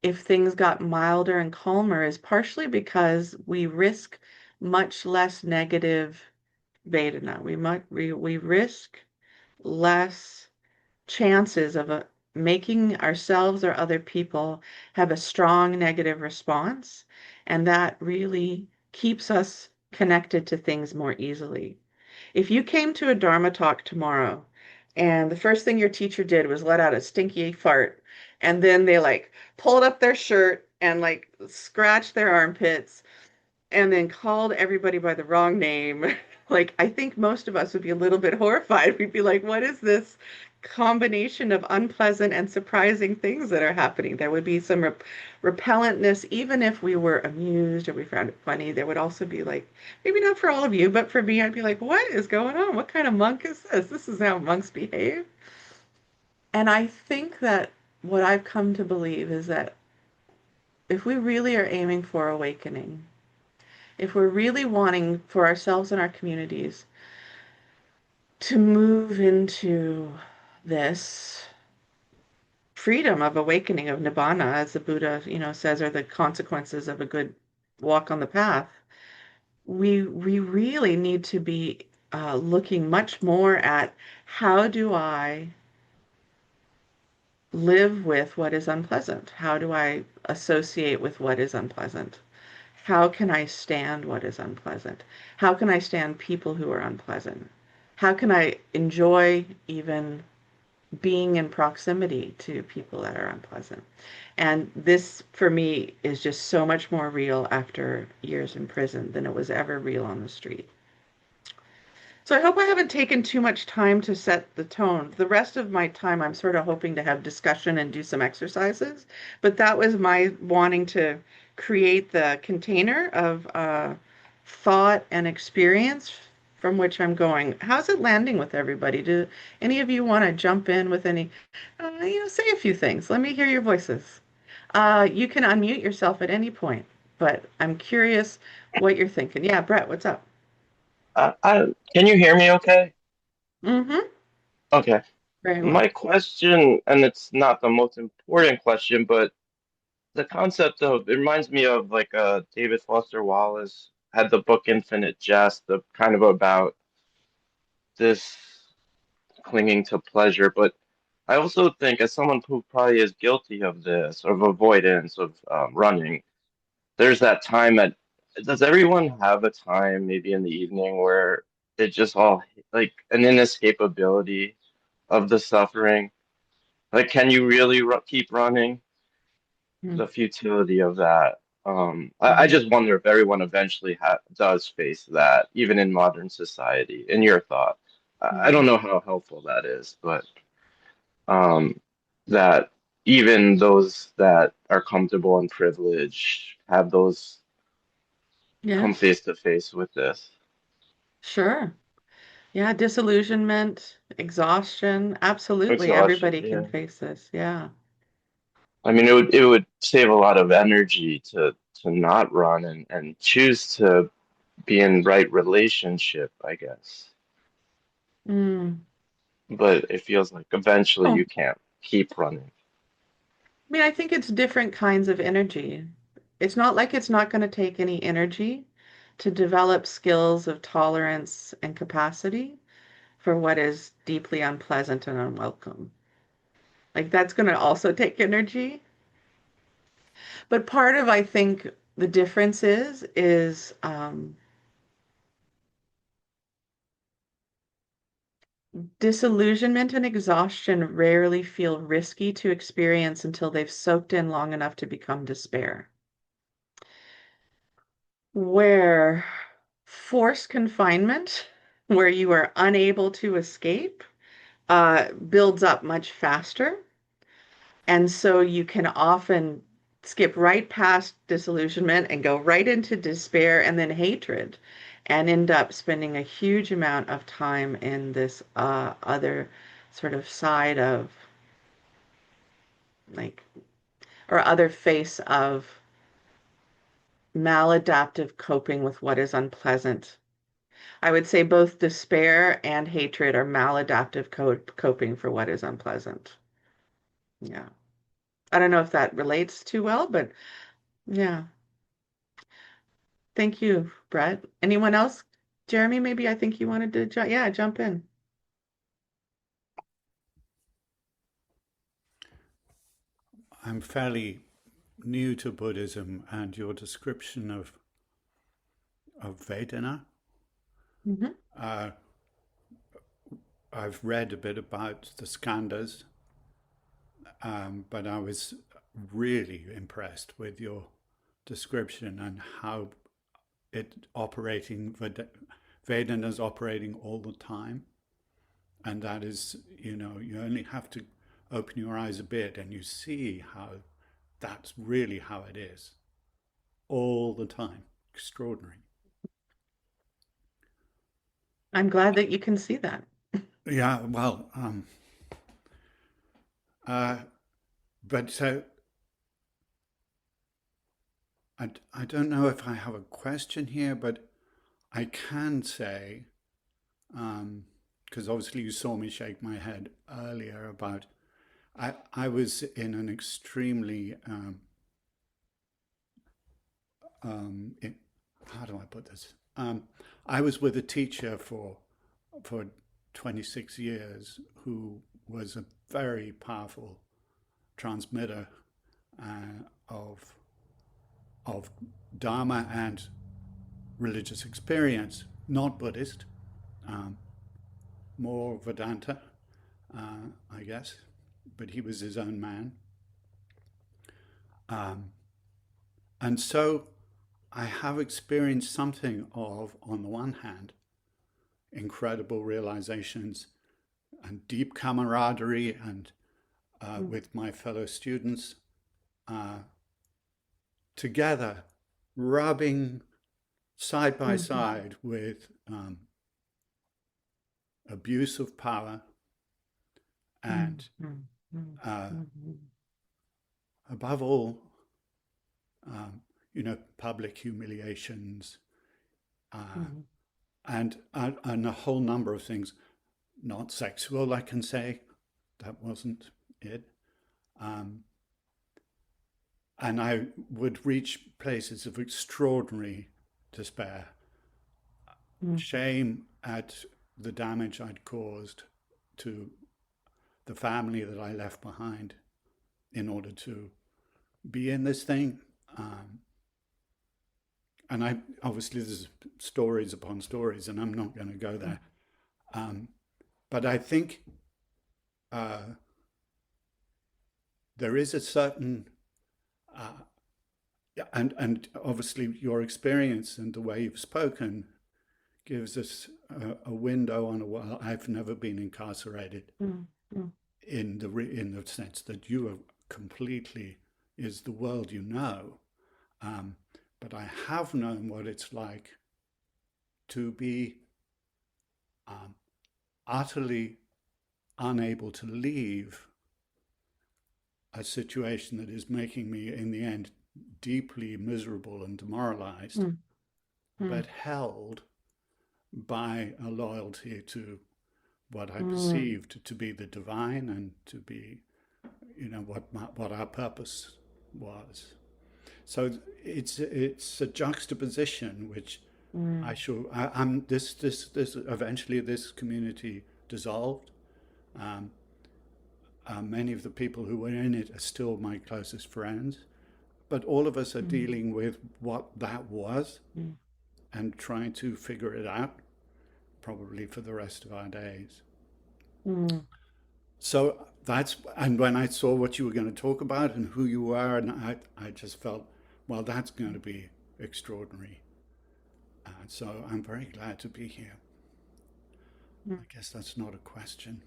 if things got milder and calmer is partially because we risk much less negative Vedana. We risk less chances of making ourselves or other people have a strong negative response, and that really keeps us connected to things more easily. If you came to a Dharma talk tomorrow and the first thing your teacher did was let out a stinky fart, and then they like pulled up their shirt and like scratched their armpits and then called everybody by the wrong name, like I think most of us would be a little bit horrified. We'd be like, what is this combination of unpleasant and surprising things that are happening? There would be some repellentness, even if we were amused or we found it funny. There would also be like, maybe not for all of you, but for me, I'd be like, what is going on? What kind of monk is this? This is how monks behave. And I think that what I've come to believe is that if we really are aiming for awakening, if we're really wanting for ourselves and our communities to move into this freedom of awakening of nibbana, as the Buddha, says, are the consequences of a good walk on the path, we really need to be looking much more at how do I live with what is unpleasant? How do I associate with what is unpleasant? How can I stand what is unpleasant? How can I stand people who are unpleasant? How can I enjoy even being in proximity to people that are unpleasant? And this, for me, is just so much more real after years in prison than it was ever real on the street. So I hope I haven't taken too much time to set the tone. The rest of my time, I'm sort of hoping to have discussion and do some exercises, but that was my wanting to create the container of thought and experience from which I'm going. How's it landing with everybody? Do any of you want to jump in with any, say a few things? Let me hear your voices. You can unmute yourself at any point, but I'm curious what you're thinking. Yeah, Brett, what's up? Can you hear me okay? Mm-hmm. Okay. Very well. My question, and it's not the most important question, but the concept of it reminds me of like David Foster Wallace had the book Infinite Jest, the kind of about this clinging to pleasure. But I also think, as someone who probably is guilty of this, of avoidance, of running, there's that time at, does everyone have a time maybe in the evening where it just all like an inescapability of the suffering? Like, can you really ru keep running? The futility of that. I Mm-hmm. just wonder if everyone eventually ha does face that, even in modern society. In your thought, I don't Mm-hmm. know how helpful that is, but um, that even those that are comfortable and privileged have those come Yes, face to face with this sure. Yeah, disillusionment, exhaustion. Absolutely. exhaustion. Everybody can Yeah. face this. Yeah. I mean, it would save a lot of energy to not run and choose to be in right relationship, I guess. Mm. But it feels like eventually Oh, you can't keep running. I mean, I think it's different kinds of energy. It's not like it's not going to take any energy to develop skills of tolerance and capacity for what is deeply unpleasant and unwelcome. Like that's going to also take energy. But part of, I think, the difference is disillusionment and exhaustion rarely feel risky to experience until they've soaked in long enough to become despair. Where forced confinement, where you are unable to escape, builds up much faster. And so you can often skip right past disillusionment and go right into despair and then hatred and end up spending a huge amount of time in this other sort of side of like, or other face of maladaptive coping with what is unpleasant. I would say both despair and hatred are maladaptive coping for what is unpleasant. Yeah. I don't know if that relates too well, but yeah. Thank you, Brett. Anyone else? Jeremy, maybe I think you wanted to jump in. I'm fairly new to Buddhism, and your description of Vedana, Hmm. uh, I've read a bit about the skandhas, but I was really impressed with your description and how it operating Vedana is operating all the time, and that is, you only have to open your eyes a bit and you see how that's really how it is all the time. Extraordinary. I'm glad that you can see that. Yeah, well, uh, but so I don't know if I have a question here, but I can say, because obviously you saw me shake my head earlier about, I was in an extremely, it, how do I put this? I was with a teacher for 26 years who was a very powerful transmitter of Dharma and religious experience, not Buddhist, um, more Vedanta, I guess, but he was his own man. Um, and so I have experienced something of, on the one hand, incredible realizations and deep camaraderie and Mm, with my fellow students uh, together, rubbing side by mhm, side with abuse of power mm, and mm, mm, uh, mhm, above all, public humiliations uh, mhm, and a whole number of things. Not sexual, I can say, that wasn't it. Um, and I would reach places of extraordinary despair, mm, shame at the damage I'd caused to the family that I left behind in order to be in this thing. And I obviously there's stories upon stories, and I'm not going to go mm, there. Um, but I think uh, there is a certain uh, and obviously your experience and the way you've spoken gives us a window on a well. I've never been incarcerated mm, mm, in the sense that you are completely is the world you know. Um, but I have known what it's like to be um, utterly unable to leave a situation that is making me, in the end, deeply miserable and demoralized, mm, but mm, held by a loyalty to what I mm, perceived to be the divine and to be, what our purpose was. So it's a juxtaposition which mm, I'm this eventually this community dissolved. Many of the people who were in it are still my closest friends, but all of us are dealing with what that was mm, and trying to figure it out, probably for the rest of our days. mm. So that's, and when I saw what you were going to talk about and who you were, and I just felt, well, that's going to be extraordinary. So I'm very glad to be here. Mm. I guess that's not a question.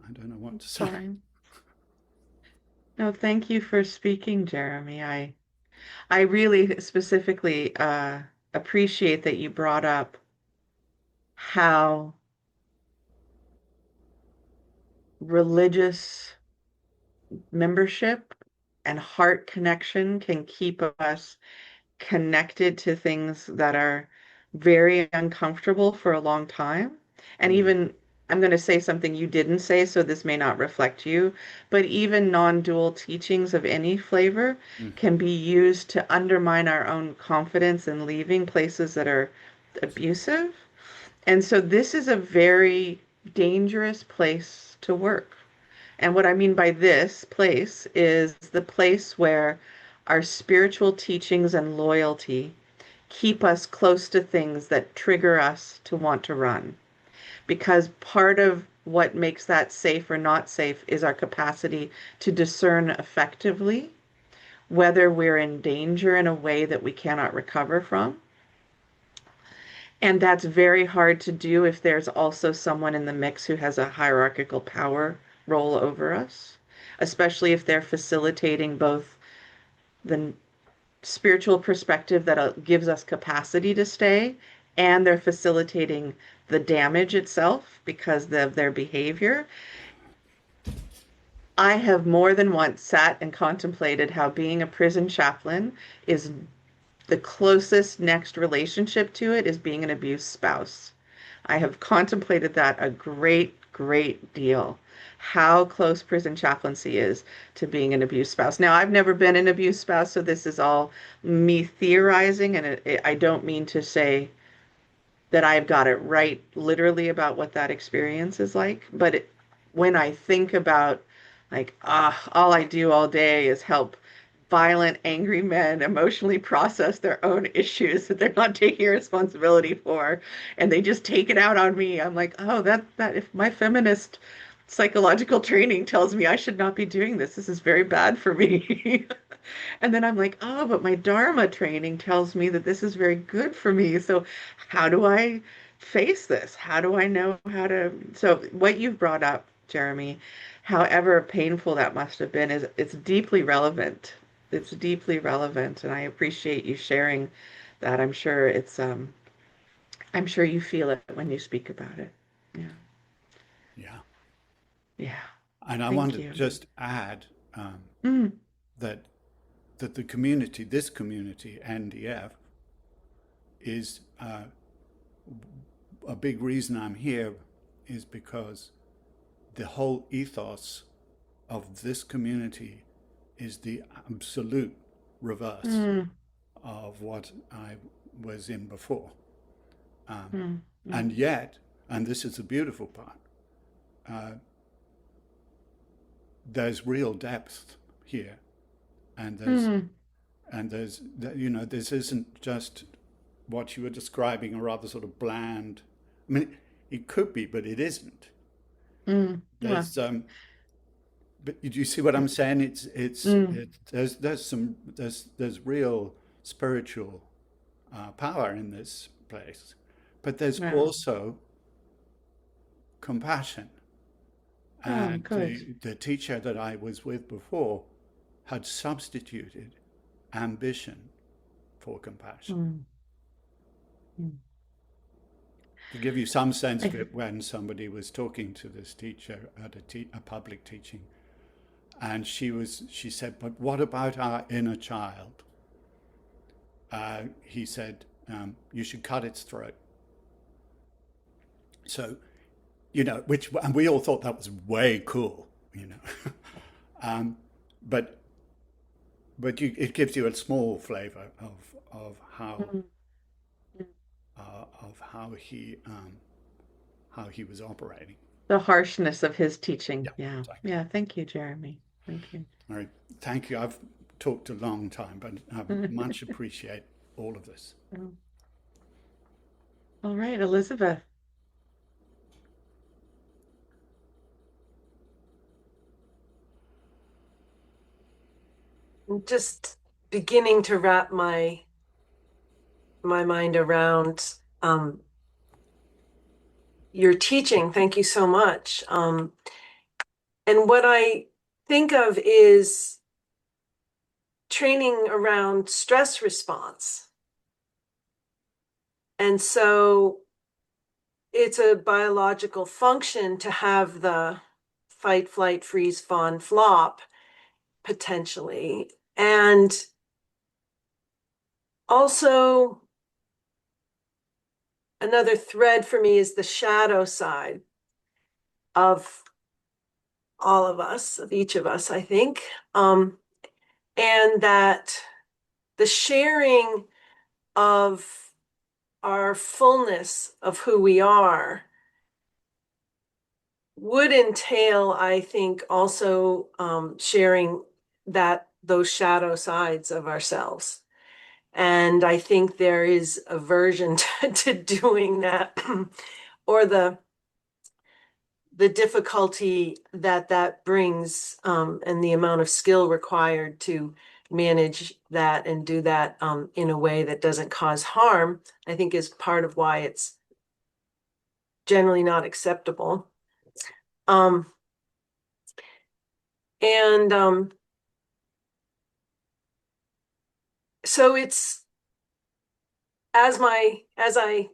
I don't know what to It's say. fine. No, thank you for speaking, Jeremy. I really specifically appreciate that you brought up how religious membership and heart connection can keep us connected to things that are very uncomfortable for a long time. And Mm, even, I'm going to say something you didn't say, so this may not reflect you, but even non-dual teachings of any flavor mm, can be used to undermine our own confidence in leaving places that are abusive. And so this is a very dangerous place to work. And what I mean by this place is the place where our spiritual teachings and loyalty keep us close to things that trigger us to want to run. Because part of what makes that safe or not safe is our capacity to discern effectively whether we're in danger in a way that we cannot recover from. And that's very hard to do if there's also someone in the mix who has a hierarchical power role over us, especially if they're facilitating both the spiritual perspective that gives us capacity to stay, and they're facilitating the damage itself because of their behavior. I have more than once sat and contemplated how being a prison chaplain is the closest next relationship to it is being an abused spouse. I have contemplated that a great, great deal. How close prison chaplaincy is to being an abused spouse. Now, I've never been an abused spouse, so this is all me theorizing, and I don't mean to say that I've got it right literally about what that experience is like. But when I think about, like, all I do all day is help violent, angry men emotionally process their own issues that they're not taking responsibility for, and they just take it out on me. I'm like, oh, that if my feminist psychological training tells me I should not be doing this, this is very bad for me. And then I'm like, oh, but my Dharma training tells me that this is very good for me. So how do I face this? How do I know how to? So what you've brought up, Jeremy, however painful that must have been, is it's deeply relevant. It's deeply relevant, and I appreciate you sharing that. I'm sure you feel it when you speak about it. Yeah. yeah. Yeah. And I want Thank to you. just add Mm, that the community, this community, NDF, is a big reason I'm here is because the whole ethos of this community is the absolute reverse mm, of what I was in before. mm, mm, And yet, and this is the beautiful part, uh, there's real depth here, and mm, there's you know, this isn't just what you were describing, a rather sort of bland. I mean, it could be, but it isn't. yeah. There's but do you see what I'm saying? Mm, There's real spiritual power in this place, but there's wow. also compassion. Oh, And good. the teacher that I was with before had substituted ambition for compassion. Mm, mm. To give you some sense of I, it, when somebody was talking to this teacher at a public teaching, and she said, "But what about our inner child?" He said, "You should cut its throat." So, you know, which, and we all thought that was way cool, you know. But it gives you a small flavor mm, mm. of how he was operating. The harshness of his teaching. Yeah, Yeah. exactly. Yeah. Thank you, Jeremy. Thank you. All right, thank you. I've talked a long time, but I much appreciate all of this. All right, Elizabeth. I'm just beginning to wrap my mind around your teaching. Thank you so much. And what I think of is training around stress response. And so it's a biological function to have the fight, flight, freeze, fawn, flop, potentially. And also, another thread for me is the shadow side of all of us, of each of us, I think. And that the sharing of our fullness of who we are would entail, I think, also sharing those shadow sides of ourselves. And I think there is aversion to doing that, or the difficulty that brings, and the amount of skill required to manage that and do that in a way that doesn't cause harm, I think is part of why it's generally not acceptable. So it's, as I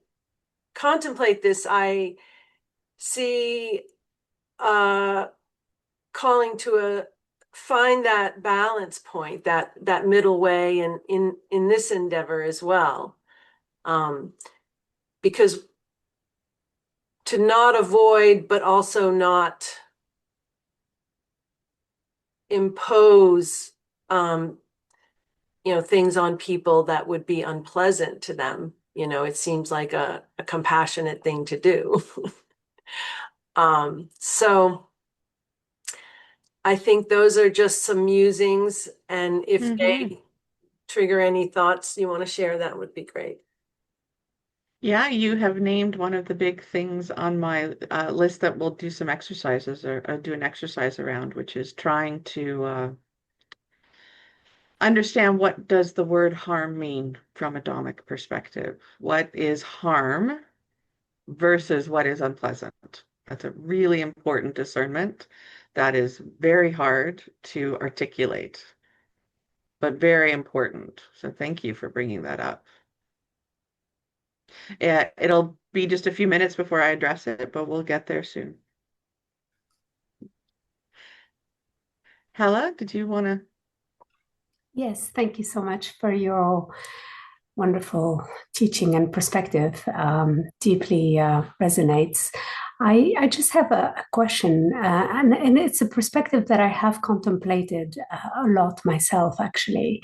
contemplate this, I see calling to find that balance point, that middle way, and in this endeavor as well, because to not avoid but also not impose things on people that would be unpleasant to them. It seems like a compassionate thing to do. So I think those are just some musings, and if they trigger any thoughts you want to share, that would be great. Yeah, you have named one of the big things on my list that we'll do some exercises, or do an exercise around, which is trying to understand, what does the word harm mean from a Dhammic perspective? What is harm versus what is unpleasant? That's a really important discernment that is very hard to articulate, but very important. So thank you for bringing that up. It'll be just a few minutes before I address it, but we'll get there soon. Hella, did you want to? Yes, thank you so much for your wonderful teaching and perspective. Deeply resonates. I just have a question, and it's a perspective that I have contemplated a lot myself, actually.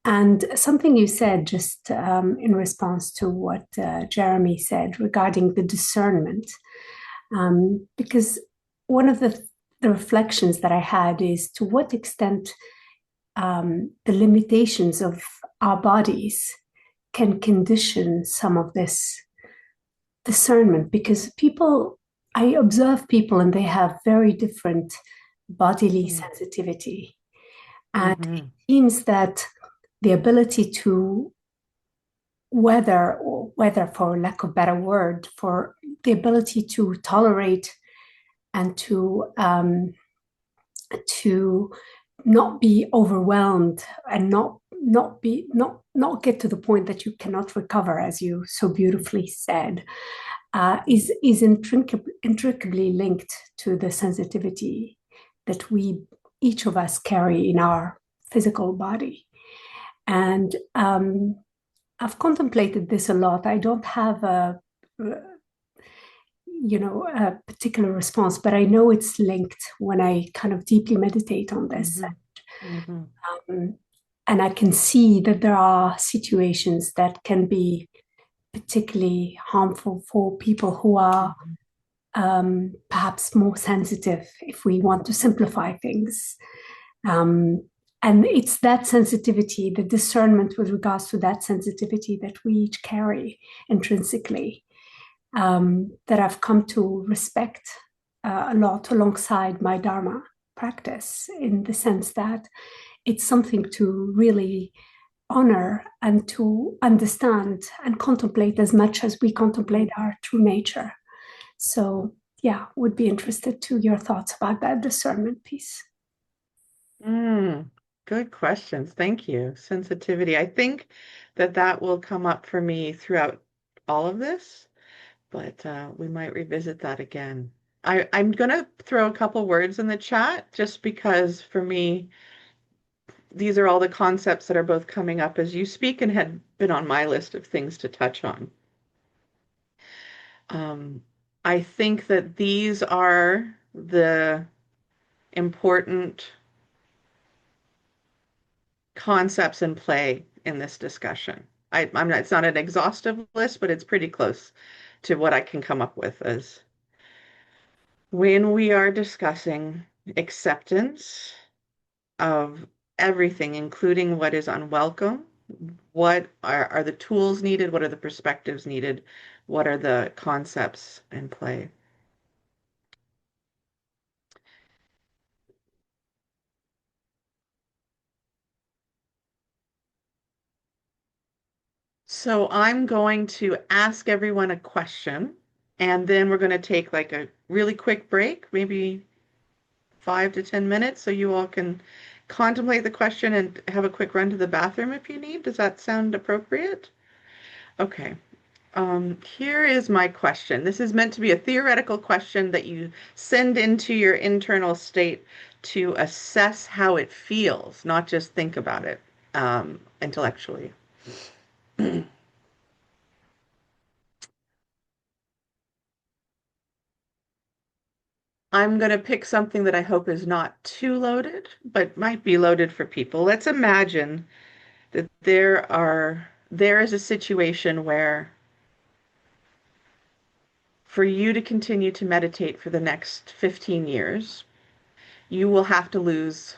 And something you said just in response to what Jeremy said regarding the discernment, because one of the reflections that I had is, to what extent the limitations of our bodies can condition some of this discernment, because I observe people and they have very different bodily sensitivity. And it seems that the ability to weather, for lack of a better word, for the ability to tolerate and to not be overwhelmed and not get to the point that you cannot recover, as you so beautifully said, is intricately linked to the sensitivity that each of us carry in our physical body. And I've contemplated this a lot. I don't have a particular response, but I know it's linked when I kind of deeply meditate on this. And I can see that there are situations that can be particularly harmful for people who are perhaps more sensitive, if we want to simplify things. And it's that sensitivity, the discernment with regards to that sensitivity that we each carry intrinsically, that I've come to respect a lot alongside my Dharma practice, in the sense that it's something to really honor and to understand and contemplate as much as we contemplate our true nature. So, yeah, would be interested to your thoughts about that discernment piece. Good questions. Thank you. Sensitivity. I think that will come up for me throughout all of this, but we might revisit that again. I'm gonna throw a couple words in the chat just because for me, these are all the concepts that are both coming up as you speak and had been on my list of things to touch on. I think that these are the important concepts in play in this discussion. I'm not, it's not an exhaustive list, but it's pretty close to what I can come up with as when we are discussing acceptance of everything, including what is unwelcome, what are the tools needed? What are the perspectives needed? What are the concepts in play? So I'm going to ask everyone a question, and then we're going to take like a really quick break, maybe 5 to 10 minutes, so you all can contemplate the question and have a quick run to the bathroom if you need. Does that sound appropriate? Okay. Here is my question. This is meant to be a theoretical question that you send into your internal state to assess how it feels, not just think about it intellectually. I'm going to pick something that I hope is not too loaded, but might be loaded for people. Let's imagine that there is a situation where for you to continue to meditate for the next 15 years, you will have to lose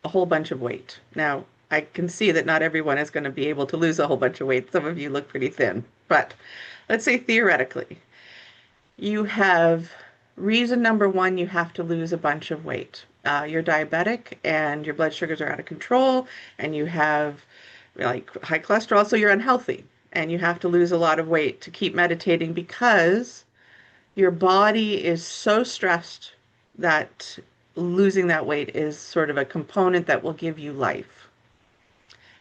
a whole bunch of weight. Now, I can see that not everyone is going to be able to lose a whole bunch of weight. Some of you look pretty thin, but let's say theoretically, you have reason number one, you have to lose a bunch of weight. You're diabetic and your blood sugars are out of control and you have like high cholesterol, so you're unhealthy and you have to lose a lot of weight to keep meditating because your body is so stressed that losing that weight is sort of a component that will give you life.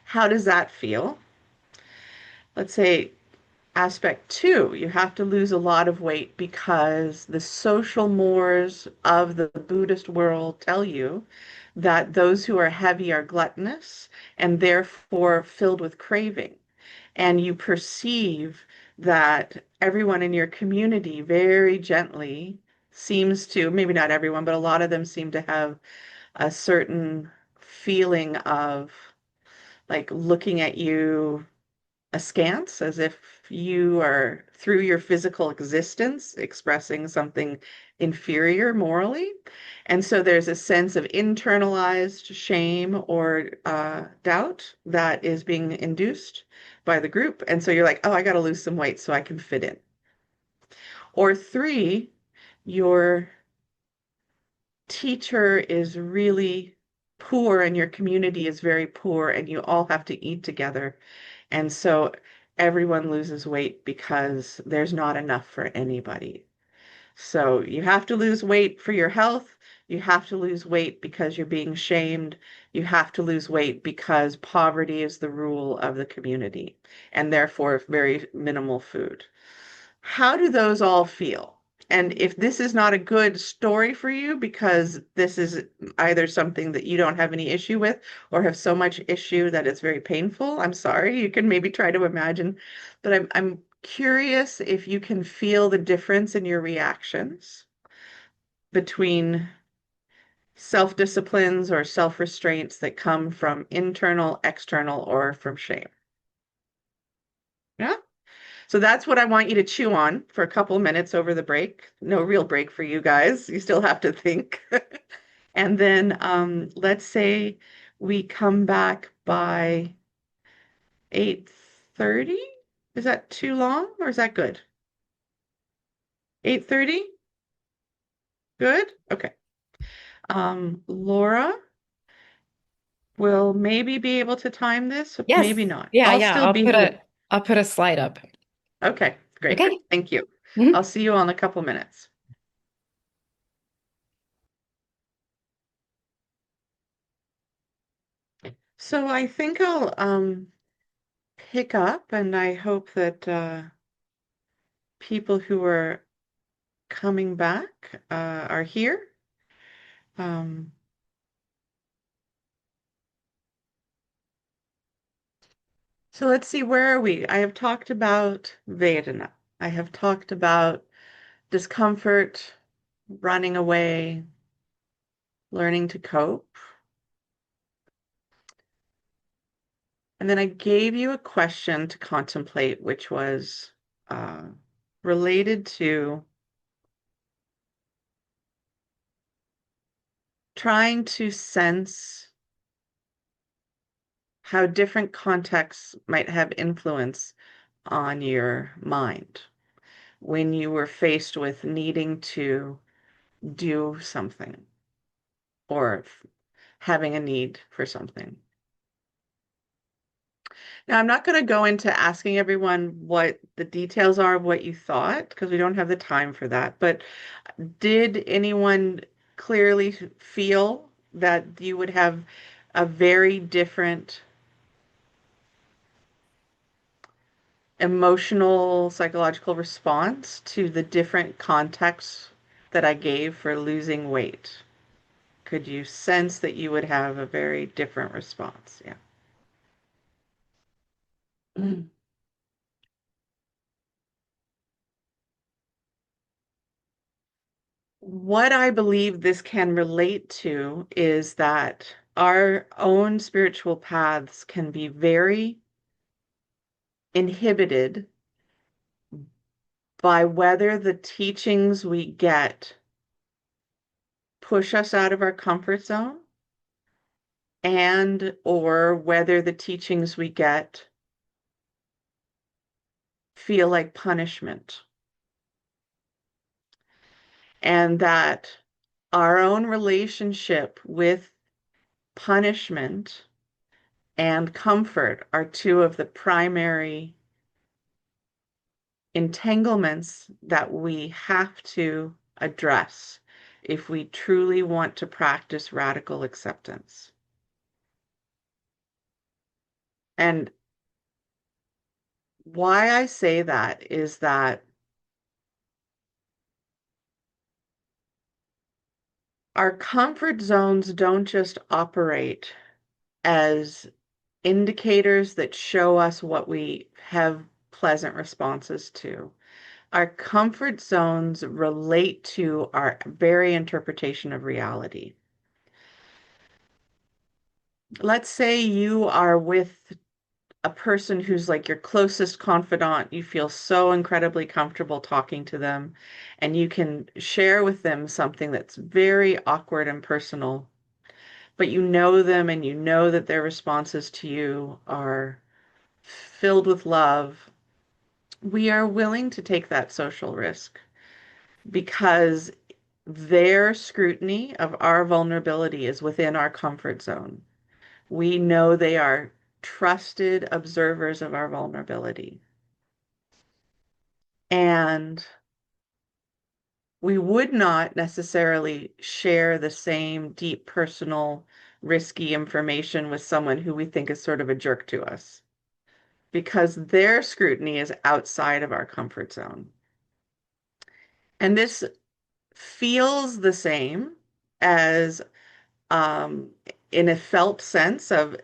How does that feel? Let's say aspect two, you have to lose a lot of weight because the social mores of the Buddhist world tell you that those who are heavy are gluttonous and therefore filled with craving. And you perceive that everyone in your community very gently seems to, maybe not everyone, but a lot of them seem to have a certain feeling of like looking at you askance, as if you are, through your physical existence, expressing something inferior morally. And so there's a sense of internalized shame or doubt that is being induced by the group. And so you're like, oh, I got to lose some weight so I can fit in. Or three, your teacher is really poor and your community is very poor and you all have to eat together. And so everyone loses weight because there's not enough for anybody. So you have to lose weight for your health. You have to lose weight because you're being shamed. You have to lose weight because poverty is the rule of the community and therefore very minimal food. How do those all feel? And if this is not a good story for you because this is either something that you don't have any issue with or have so much issue that it's very painful, I'm sorry. You can maybe try to imagine, but I'm curious if you can feel the difference in your reactions between self-disciplines or self-restraints that come from internal, external, or from shame. Yeah? So that's what I want you to chew on for a couple minutes over the break. No real break for you guys. You still have to think. And then let's say we come back by 8:30? Is that too long or is that good? 8:30? Good? Okay. Laura will maybe be able to time this, Yes. maybe not. Yeah, I'll yeah. still be here. I'll put a slide up. Okay, great. Okay. Thank you. Mhm. I'll see you on a couple minutes. So I think I'll pick up, and I hope that people who are coming back are here. Um, so let's see, where are we? I have talked about Vedana. I have talked about discomfort, running away, learning to cope. And then I gave you a question to contemplate, which was uh, related to trying to sense how different contexts might have influence on your mind when you were faced with needing to do something or having a need for something. Now, I'm not going to go into asking everyone what the details are of what you thought, because we don't have the time for that. But did anyone clearly feel that you would have a very different emotional, psychological response to the different contexts that I gave for losing weight? Could you sense that you would have a very different response? Yeah. What I believe this can relate to is that our own spiritual paths can be very inhibited by whether the teachings we get push us out of our comfort zone and or whether the teachings we get feel like punishment. And that our own relationship with punishment and comfort are two of the primary entanglements that we have to address if we truly want to practice radical acceptance. And why I say that is that our comfort zones don't just operate as indicators that show us what we have pleasant responses to. Our comfort zones relate to our very interpretation of reality. Let's say you are with a person who's like your closest confidant. You feel so incredibly comfortable talking to them, and you can share with them something that's very awkward and personal, but you know them and you know that their responses to you are filled with love. We are willing to take that social risk because their scrutiny of our vulnerability is within our comfort zone. We know they are trusted observers of our vulnerability. And we would not necessarily share the same deep personal risky information with someone who we think is sort of a jerk to us because their scrutiny is outside of our comfort zone. And this feels the same as in a felt sense of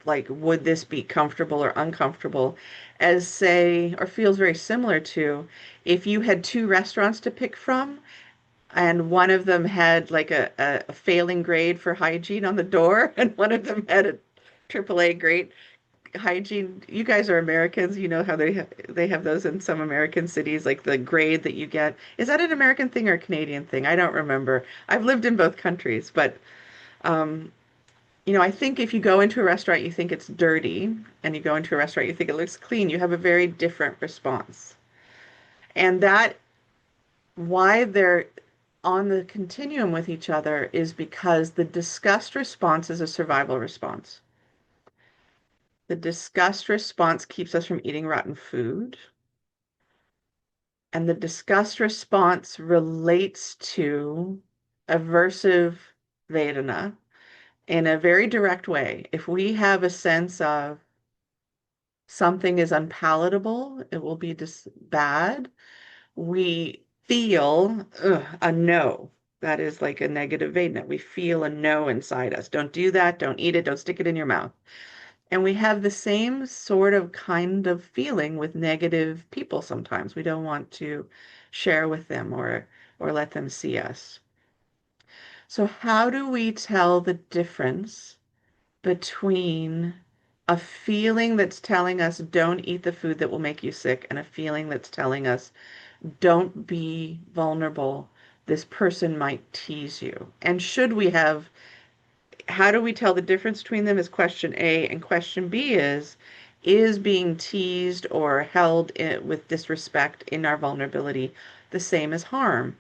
like, would this be comfortable or uncomfortable, as say, or feels very similar to if you had two restaurants to pick from and one of them had like a failing grade for hygiene on the door and one of them had a AAA grade hygiene. You guys are Americans, you know how they have those in some American cities, like the grade that you get. Is that an American thing or a Canadian thing? I don't remember. I've lived in both countries, but um, I think if you go into a restaurant, you think it's dirty, and you go into a restaurant, you think it looks clean, you have a very different response. And that why they're on the continuum with each other is because the disgust response is a survival response. The disgust response keeps us from eating rotten food. And the disgust response relates to aversive Vedana in a very direct way. If we have a sense of something is unpalatable, it will be bad, we feel a no. That is like a negative Vedana. We feel a no inside us. Don't do that. Don't eat it. Don't stick it in your mouth. And we have the same sort of kind of feeling with negative people sometimes. We don't want to share with them or let them see us. So how do we tell the difference between a feeling that's telling us don't eat the food that will make you sick and a feeling that's telling us don't be vulnerable. This person might tease you. And how do we tell the difference between them is question A, and question B is being teased or held with disrespect in our vulnerability the same as harm?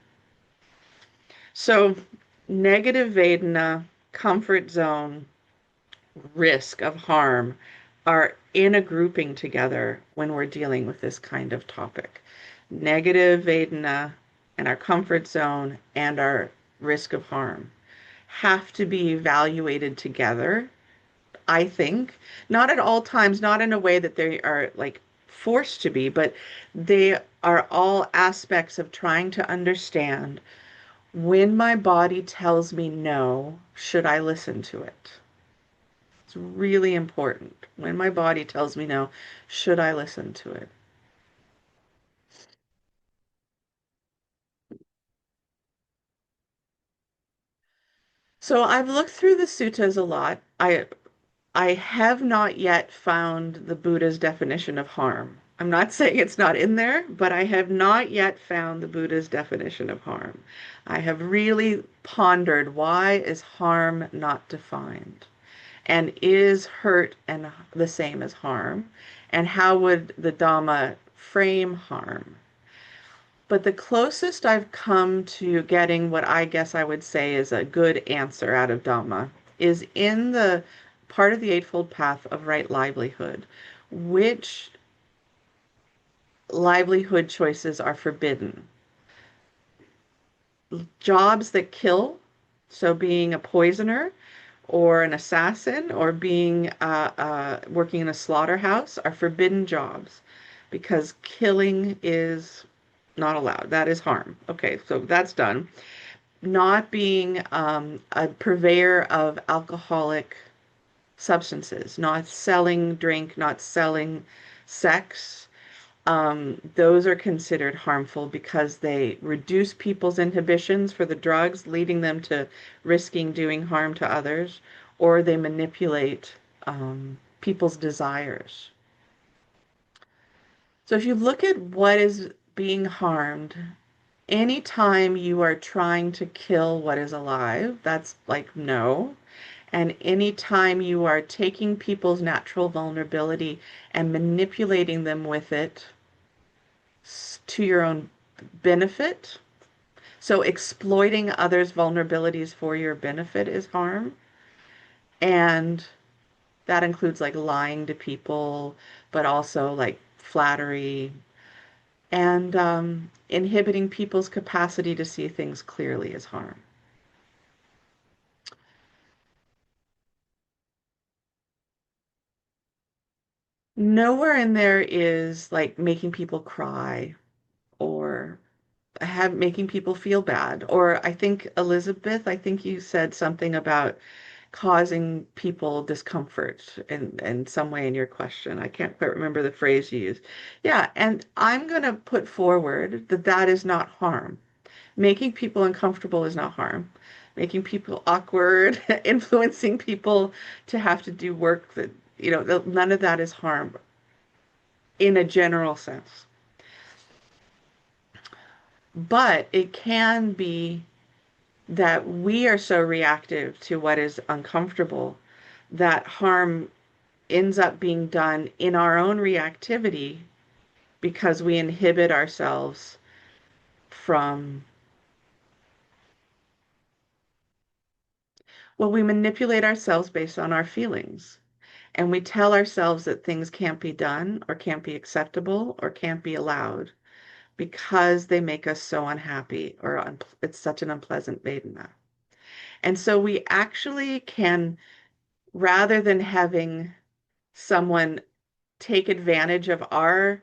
So negative Vedana, comfort zone, risk of harm are in a grouping together when we're dealing with this kind of topic. Negative Vedana and our comfort zone and our risk of harm have to be evaluated together, I think. Not at all times, not in a way that they are like forced to be, but they are all aspects of trying to understand when my body tells me no, should I listen to it? It's really important. When my body tells me no, should I listen to it? So I've looked through the suttas a lot. I have not yet found the Buddha's definition of harm. I'm not saying it's not in there, but I have not yet found the Buddha's definition of harm. I have really pondered, why is harm not defined? And is hurt and the same as harm? And how would the Dhamma frame harm? But the closest I've come to getting what I guess I would say is a good answer out of Dhamma is in the part of the Eightfold Path of right livelihood. Which livelihood choices are forbidden? Jobs that kill, so being a poisoner or an assassin or being working in a slaughterhouse, are forbidden jobs because killing is not allowed. That is harm. Okay, so that's done. Not being a purveyor of alcoholic substances, not selling drink, not selling sex. Those are considered harmful because they reduce people's inhibitions for the drugs, leading them to risking doing harm to others, or they manipulate people's desires. So if you look at what is being harmed, anytime you are trying to kill what is alive, that's like no. And anytime you are taking people's natural vulnerability and manipulating them with it to your own benefit, so exploiting others' vulnerabilities for your benefit is harm. And that includes like lying to people, but also like flattery and inhibiting people's capacity to see things clearly is harm. Nowhere in there is like making people cry or making people feel bad. Or I think Elizabeth, I think you said something about causing people discomfort in some way in your question. I can't quite remember the phrase you used. Yeah, and I'm going to put forward that that is not harm. Making people uncomfortable is not harm. Making people awkward, influencing people to have to do work that, none of that is harm in a general sense. But it can be that we are so reactive to what is uncomfortable that harm ends up being done in our own reactivity because we inhibit ourselves from, well, we manipulate ourselves based on our feelings. And we tell ourselves that things can't be done or can't be acceptable or can't be allowed because they make us so unhappy or it's such an unpleasant Vedana. And so we actually can, rather than having someone take advantage of our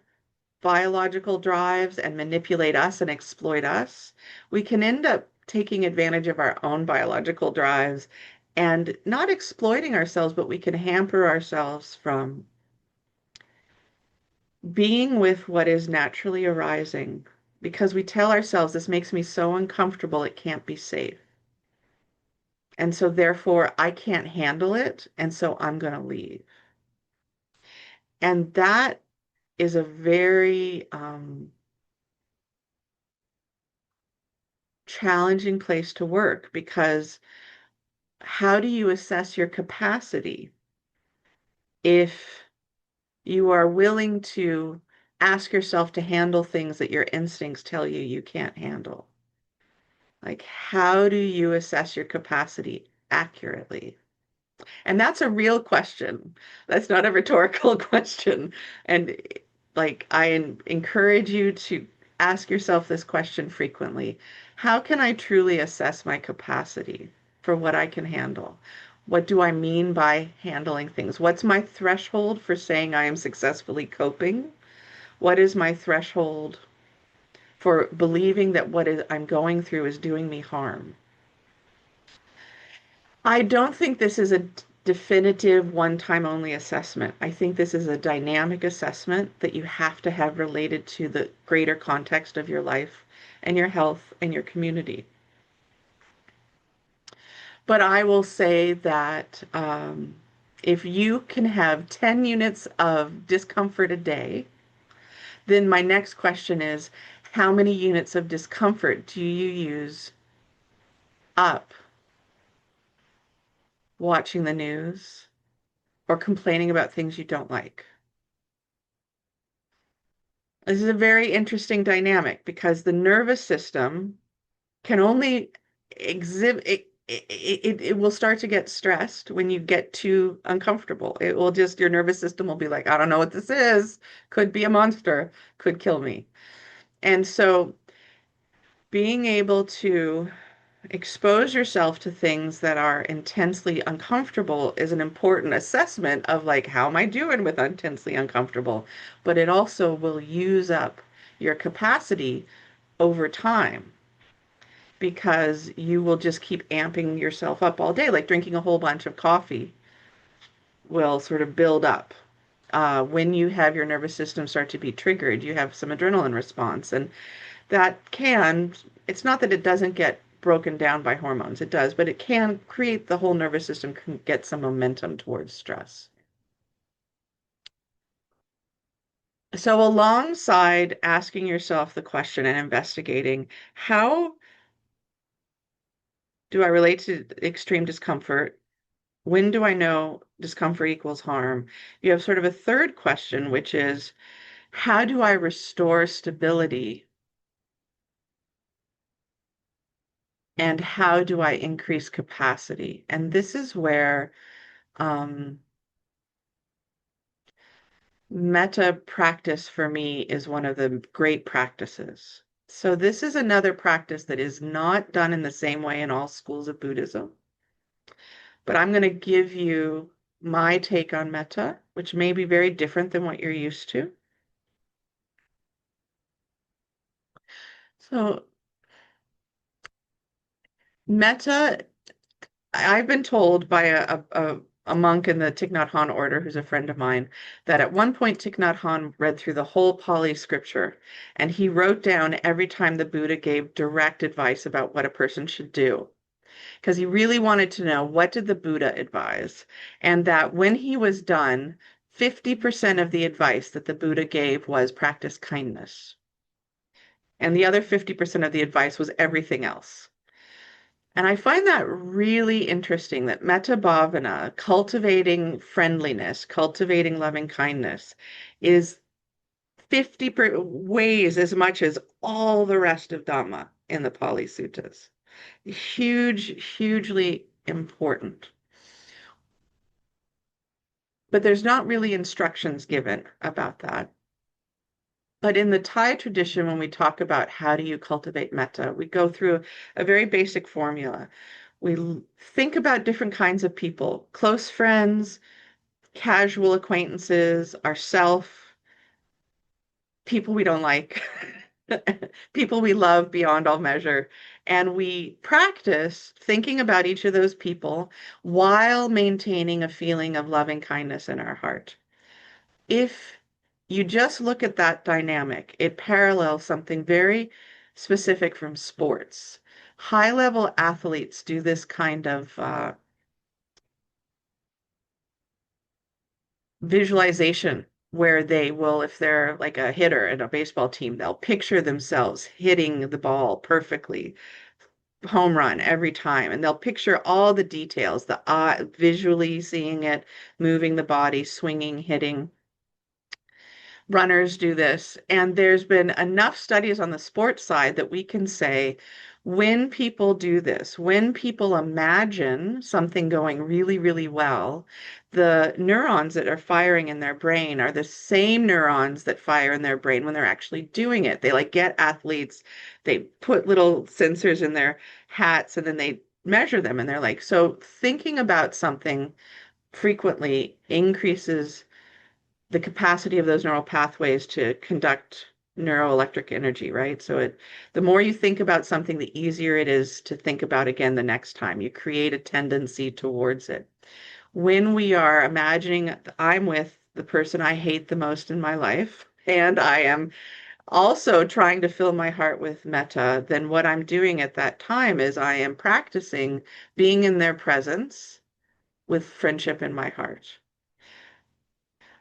biological drives and manipulate us and exploit us, we can end up taking advantage of our own biological drives and not exploiting ourselves, but we can hamper ourselves from being with what is naturally arising because we tell ourselves this makes me so uncomfortable, it can't be safe. And so therefore I can't handle it. And so I'm going to leave. And that is a very challenging place to work because how do you assess your capacity if you are willing to ask yourself to handle things that your instincts tell you you can't handle? Like, how do you assess your capacity accurately? And that's a real question. That's not a rhetorical question. And like, encourage you to ask yourself this question frequently. How can I truly assess my capacity for what I can handle? What do I mean by handling things? What's my threshold for saying I am successfully coping? What is my threshold for believing that I'm going through is doing me harm? I don't think this is a definitive one-time only assessment. I think this is a dynamic assessment that you have to have related to the greater context of your life and your health and your community. But I will say that if you can have 10 units of discomfort a day, then my next question is, how many units of discomfort do you use up watching the news or complaining about things you don't like? This is a very interesting dynamic because the nervous system can only exhibit it will start to get stressed when you get too uncomfortable. It will just, your nervous system will be like, I don't know what this is, could be a monster, could kill me. And so being able to expose yourself to things that are intensely uncomfortable is an important assessment of like, how am I doing with intensely uncomfortable? But it also will use up your capacity over time because you will just keep amping yourself up all day. Like drinking a whole bunch of coffee will sort of build up. When you have your nervous system start to be triggered, you have some adrenaline response, and that can, it's not that it doesn't get broken down by hormones, it does, but it can create, the whole nervous system can get some momentum towards stress. So alongside asking yourself the question and investigating, how do I relate to extreme discomfort? When do I know discomfort equals harm? You have sort of a third question, which is, how do I restore stability? And how do I increase capacity? And this is where metta practice for me is one of the great practices. So this is another practice that is not done in the same way in all schools of Buddhism. But I'm going to give you my take on metta, which may be very different than what you're used to. So metta, I've been told by a monk in the Thich Nhat Hanh order, who's a friend of mine, that at one point Thich Nhat Hanh read through the whole Pali scripture, and he wrote down every time the Buddha gave direct advice about what a person should do, because he really wanted to know, what did the Buddha advise? And that when he was done, 50% of the advice that the Buddha gave was practice kindness. And the other 50% of the advice was everything else. And I find that really interesting that metta bhavana, cultivating friendliness, cultivating loving kindness, is 50 ways as much as all the rest of Dhamma in the Pali Suttas. Hugely important. But there's not really instructions given about that. But in the Thai tradition, when we talk about how do you cultivate metta, we go through a very basic formula. We think about different kinds of people, close friends, casual acquaintances, ourself, people we don't like, people we love beyond all measure. And we practice thinking about each of those people while maintaining a feeling of loving kindness in our heart. If you just look at that dynamic, it parallels something very specific from sports. High-level athletes do this kind of visualization where they will, if they're like a hitter in a baseball team, they'll picture themselves hitting the ball perfectly, home run every time, and they'll picture all the details, the eye, visually seeing it, moving the body, swinging, hitting. Runners do this. And there's been enough studies on the sports side that we can say when people do this, when people imagine something going really, really well, the neurons that are firing in their brain are the same neurons that fire in their brain when they're actually doing it. They like get athletes, they put little sensors in their hats and then they measure them and they're like, so thinking about something frequently increases the capacity of those neural pathways to conduct neuroelectric energy, right? So the more you think about something, the easier it is to think about again the next time. You create a tendency towards it. When we are imagining I'm with the person I hate the most in my life, and I am also trying to fill my heart with metta, then what I'm doing at that time is I am practicing being in their presence with friendship in my heart.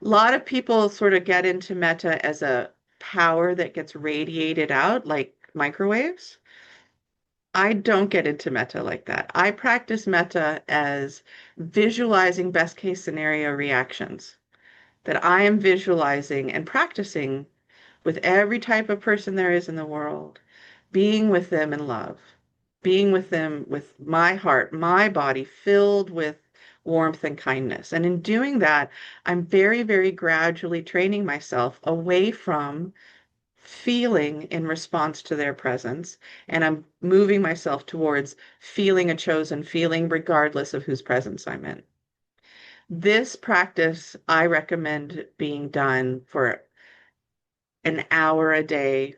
A lot of people sort of get into metta as a power that gets radiated out like microwaves. I don't get into metta like that. I practice metta as visualizing best case scenario reactions, that I am visualizing and practicing with every type of person there is in the world, being with them in love, being with them with my heart, my body filled with warmth and kindness. And in doing that, I'm very, very gradually training myself away from feeling in response to their presence. And I'm moving myself towards feeling a chosen feeling, regardless of whose presence I'm in. This practice I recommend being done for an hour a day,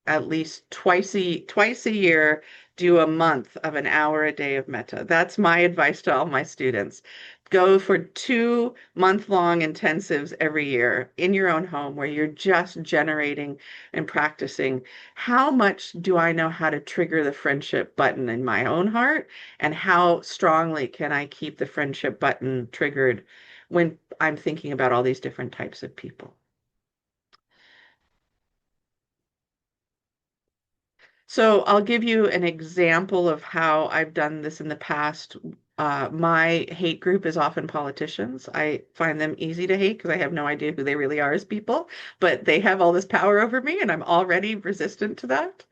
at least twice a year, do a month of an hour a day of metta. That's my advice to all my students. Go for 2-month-long intensives every year in your own home where you're just generating and practicing. How much do I know how to trigger the friendship button in my own heart? And how strongly can I keep the friendship button triggered when I'm thinking about all these different types of people? So I'll give you an example of how I've done this in the past. My hate group is often politicians. I find them easy to hate because I have no idea who they really are as people, but they have all this power over me and I'm already resistant to that.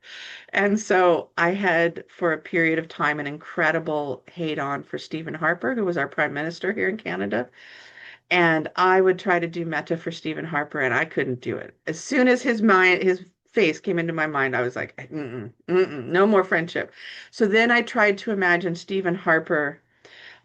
And so I had, for a period of time, an incredible hate on for Stephen Harper, who was our prime minister here in Canada. And I would try to do metta for Stephen Harper, and I couldn't do it. As soon as his face came into my mind, I was like, no more friendship. So then I tried to imagine Stephen Harper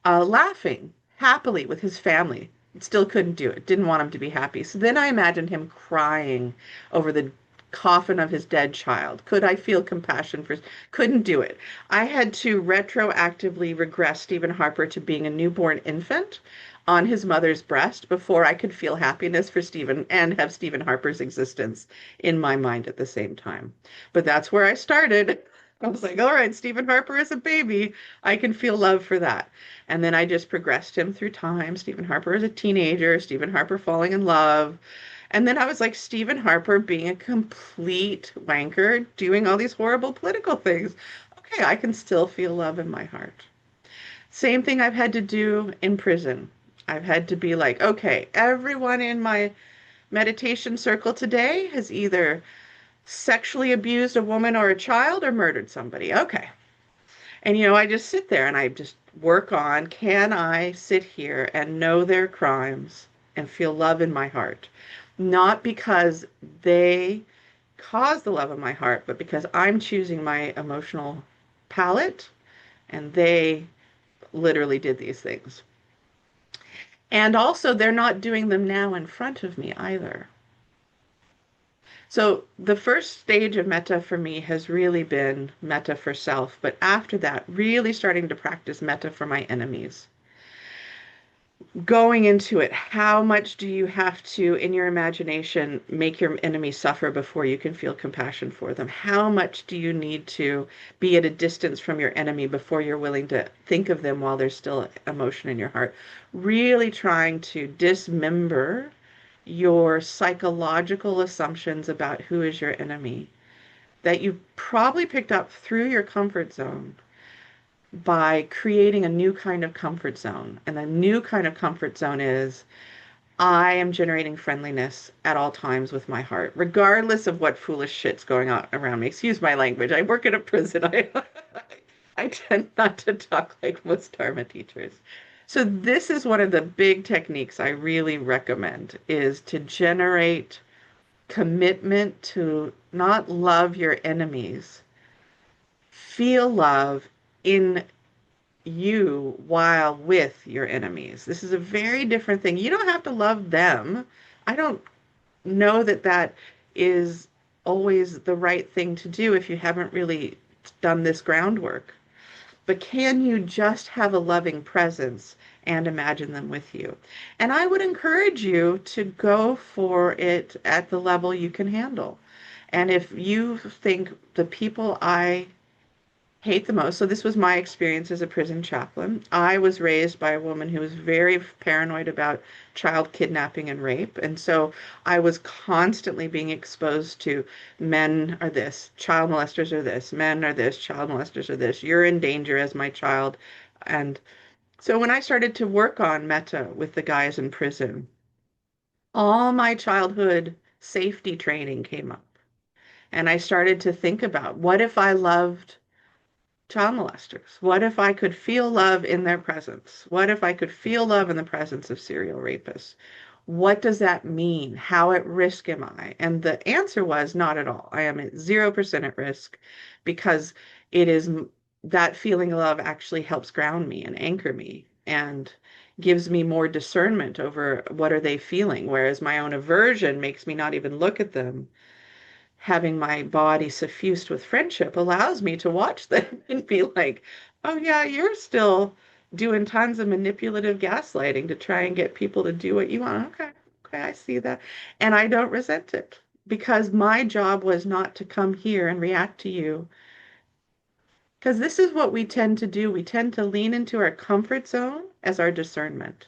laughing happily with his family. Still couldn't do it. Didn't want him to be happy. So then I imagined him crying over the coffin of his dead child. Could I feel compassion for? Couldn't do it. I had to retroactively regress Stephen Harper to being a newborn infant on his mother's breast before I could feel happiness for Stephen and have Stephen Harper's existence in my mind at the same time. But that's where I started. I was like, all right, Stephen Harper is a baby. I can feel love for that. And then I just progressed him through time. Stephen Harper as a teenager, Stephen Harper falling in love. And then I was like, Stephen Harper being a complete wanker, doing all these horrible political things. okay, I can still feel love in my heart. Same thing I've had to do in prison. I've had to be like, okay, everyone in my meditation circle today has either sexually abused a woman or a child or murdered somebody. Okay. And I just sit there and I just work on, can I sit here and know their crimes and feel love in my heart? Not because they cause the love in my heart, but because I'm choosing my emotional palette and they literally did these things. And also, they're not doing them now in front of me either. So the first stage of metta for me has really been metta for self, but after that, really starting to practice metta for my enemies. Going into it, how much do you have to, in your imagination, make your enemy suffer before you can feel compassion for them? How much do you need to be at a distance from your enemy before you're willing to think of them while there's still emotion in your heart? Really trying to dismember your psychological assumptions about who is your enemy that you probably picked up through your comfort zone by creating a new kind of comfort zone. And the new kind of comfort zone is I am generating friendliness at all times with my heart, regardless of what foolish shit's going on around me. Excuse my language. I work in a prison. I tend not to talk like most Dharma teachers. So this is one of the big techniques I really recommend is to generate commitment to not love your enemies, feel love in you while with your enemies. This is a very different thing. You don't have to love them. I don't know that that is always the right thing to do if you haven't really done this groundwork. But can you just have a loving presence and imagine them with you? And I would encourage you to go for it at the level you can handle. And if you think the people I hate the most. So this was my experience as a prison chaplain. I was raised by a woman who was very paranoid about child kidnapping and rape. And so I was constantly being exposed to men are this, child molesters are this, men are this, child molesters are this. You're in danger as my child. And so when I started to work on metta with the guys in prison, all my childhood safety training came up. And I started to think about what if I loved child molesters? What if I could feel love in their presence? What if I could feel love in the presence of serial rapists? What does that mean? How at risk am I? And the answer was not at all. I am at 0% at risk because it is that feeling of love actually helps ground me and anchor me and gives me more discernment over what are they feeling, whereas my own aversion makes me not even look at them. Having my body suffused with friendship allows me to watch them and be like, oh yeah, you're still doing tons of manipulative gaslighting to try and get people to do what you want. Okay, okay, I see that. And I don't resent it because my job was not to come here and react to you. Because this is what we tend to do. We tend to lean into our comfort zone as our discernment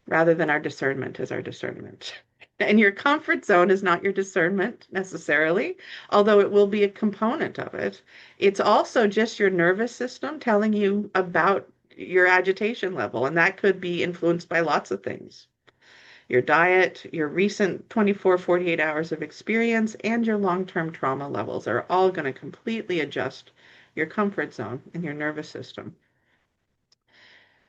rather than our discernment as our discernment. And your comfort zone is not your discernment necessarily, although it will be a component of it. It's also just your nervous system telling you about your agitation level, and that could be influenced by lots of things. Your diet, your recent 24, 48 hours of experience, and your long-term trauma levels are all going to completely adjust your comfort zone in your nervous system.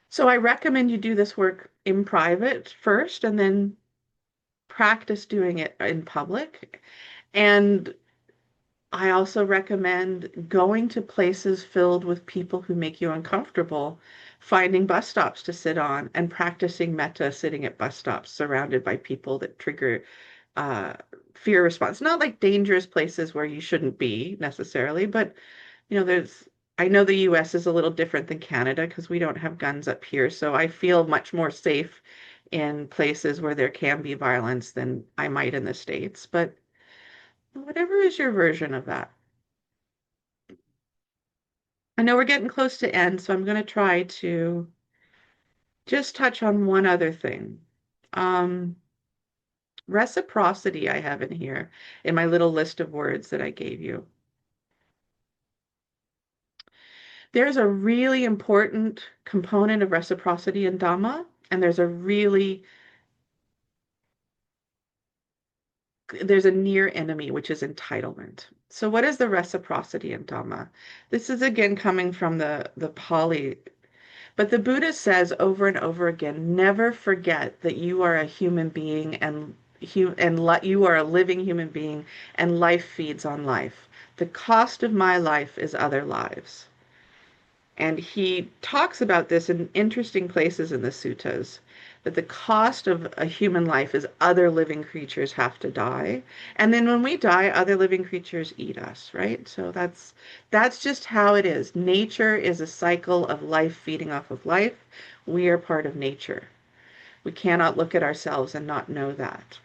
So I recommend you do this work in private first and then practice doing it in public. And I also recommend going to places filled with people who make you uncomfortable, finding bus stops to sit on and practicing metta sitting at bus stops surrounded by people that trigger uh, fear response. Not like dangerous places where you shouldn't be necessarily, but I know the US is a little different than Canada because we don't have guns up here. So I feel much more safe in places where there can be violence than I might in the States. But whatever is your version of that. I know we're getting close to end, so I'm going to try to just touch on one other thing. Um, Reciprocity I have in here in my little list of words that I gave you. There's a really important component of reciprocity in Dhamma, and there's a near enemy, which is entitlement. So what is the reciprocity in Dhamma? This is again coming from the Pali, but the Buddha says over and over again, never forget that you are a human being and you are a living human being and life feeds on life. The cost of my life is other lives. And he talks about this in interesting places in the suttas, that the cost of a human life is other living creatures have to die. And then when we die, other living creatures eat us, right? So that's just how it is. Nature is a cycle of life feeding off of life. We are part of nature. We cannot look at ourselves and not know that.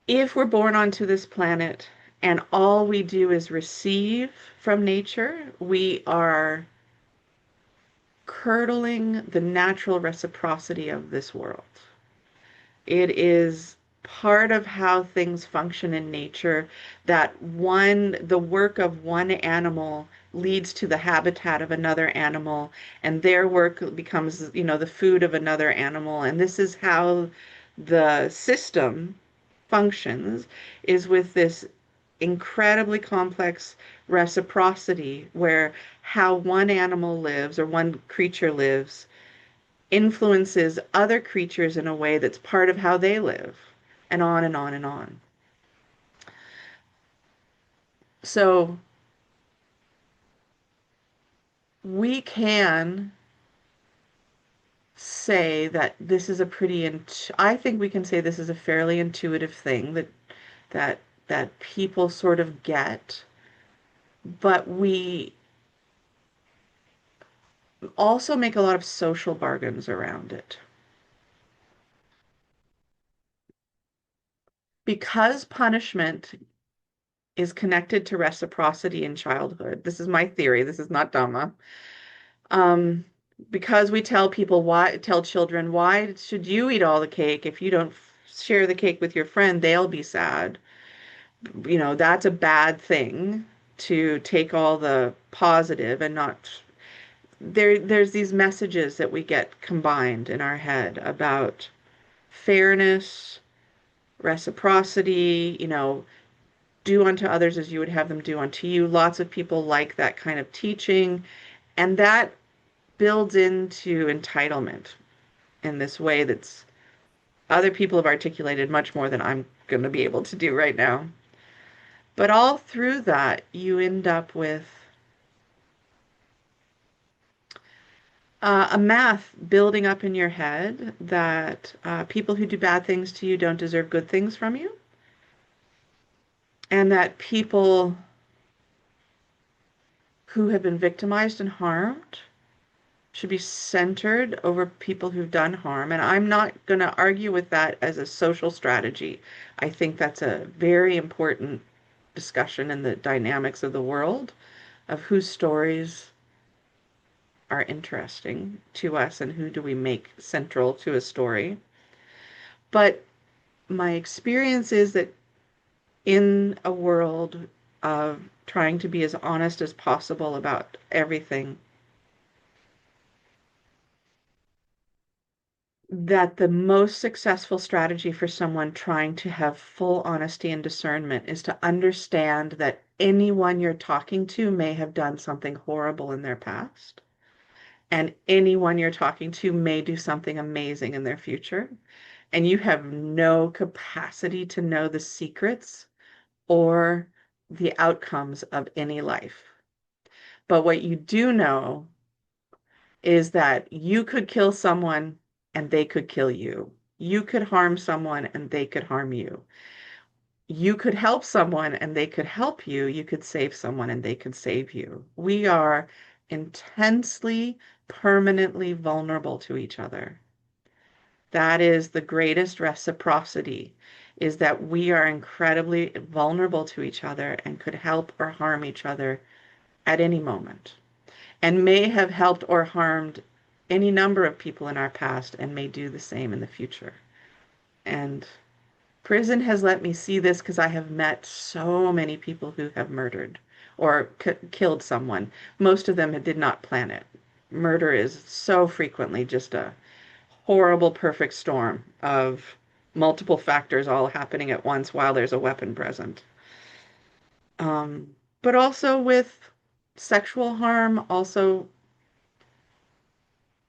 If we're born onto this planet and all we do is receive from nature, we are curdling the natural reciprocity of this world. It is part of how things function in nature that the work of one animal leads to the habitat of another animal, and their work becomes, the food of another animal. And this is how the system functions, is with this incredibly complex reciprocity where how one animal lives or one creature lives influences other creatures in a way that's part of how they live, and on and on and on. So we can say that this is I think we can say this is a fairly intuitive thing that that people sort of get, but we also make a lot of social bargains around it. Because punishment is connected to reciprocity in childhood. This is my theory. This is not Dhamma. Um, because we tell children, why should you eat all the cake? If you don't share the cake with your friend, they'll be sad. That's a bad thing, to take all the positive and not there's these messages that we get combined in our head about fairness, reciprocity, do unto others as you would have them do unto you. Lots of people like that kind of teaching, and that builds into entitlement in this way that's other people have articulated much more than I'm going to be able to do right now. But all through that, you end up with a math building up in your head that people who do bad things to you don't deserve good things from you, and that people who have been victimized and harmed should be centered over people who've done harm. And I'm not going to argue with that as a social strategy. I think that's a very important discussion in the dynamics of the world, of whose stories are interesting to us and who do we make central to a story. But my experience is that in a world of trying to be as honest as possible about everything, that the most successful strategy for someone trying to have full honesty and discernment is to understand that anyone you're talking to may have done something horrible in their past, and anyone you're talking to may do something amazing in their future, and you have no capacity to know the secrets or the outcomes of any life. But what you do know is that you could kill someone and they could kill you. You could harm someone and they could harm you. You could help someone and they could help you. You could save someone and they could save you. We are intensely, permanently vulnerable to each other. That is the greatest reciprocity, is that we are incredibly vulnerable to each other and could help or harm each other at any moment, and may have helped or harmed any number of people in our past and may do the same in the future. And prison has let me see this because I have met so many people who have murdered or killed someone. Most of them did not plan it. Murder is so frequently just a horrible perfect storm of multiple factors all happening at once while there's a weapon present. But also with sexual harm, also,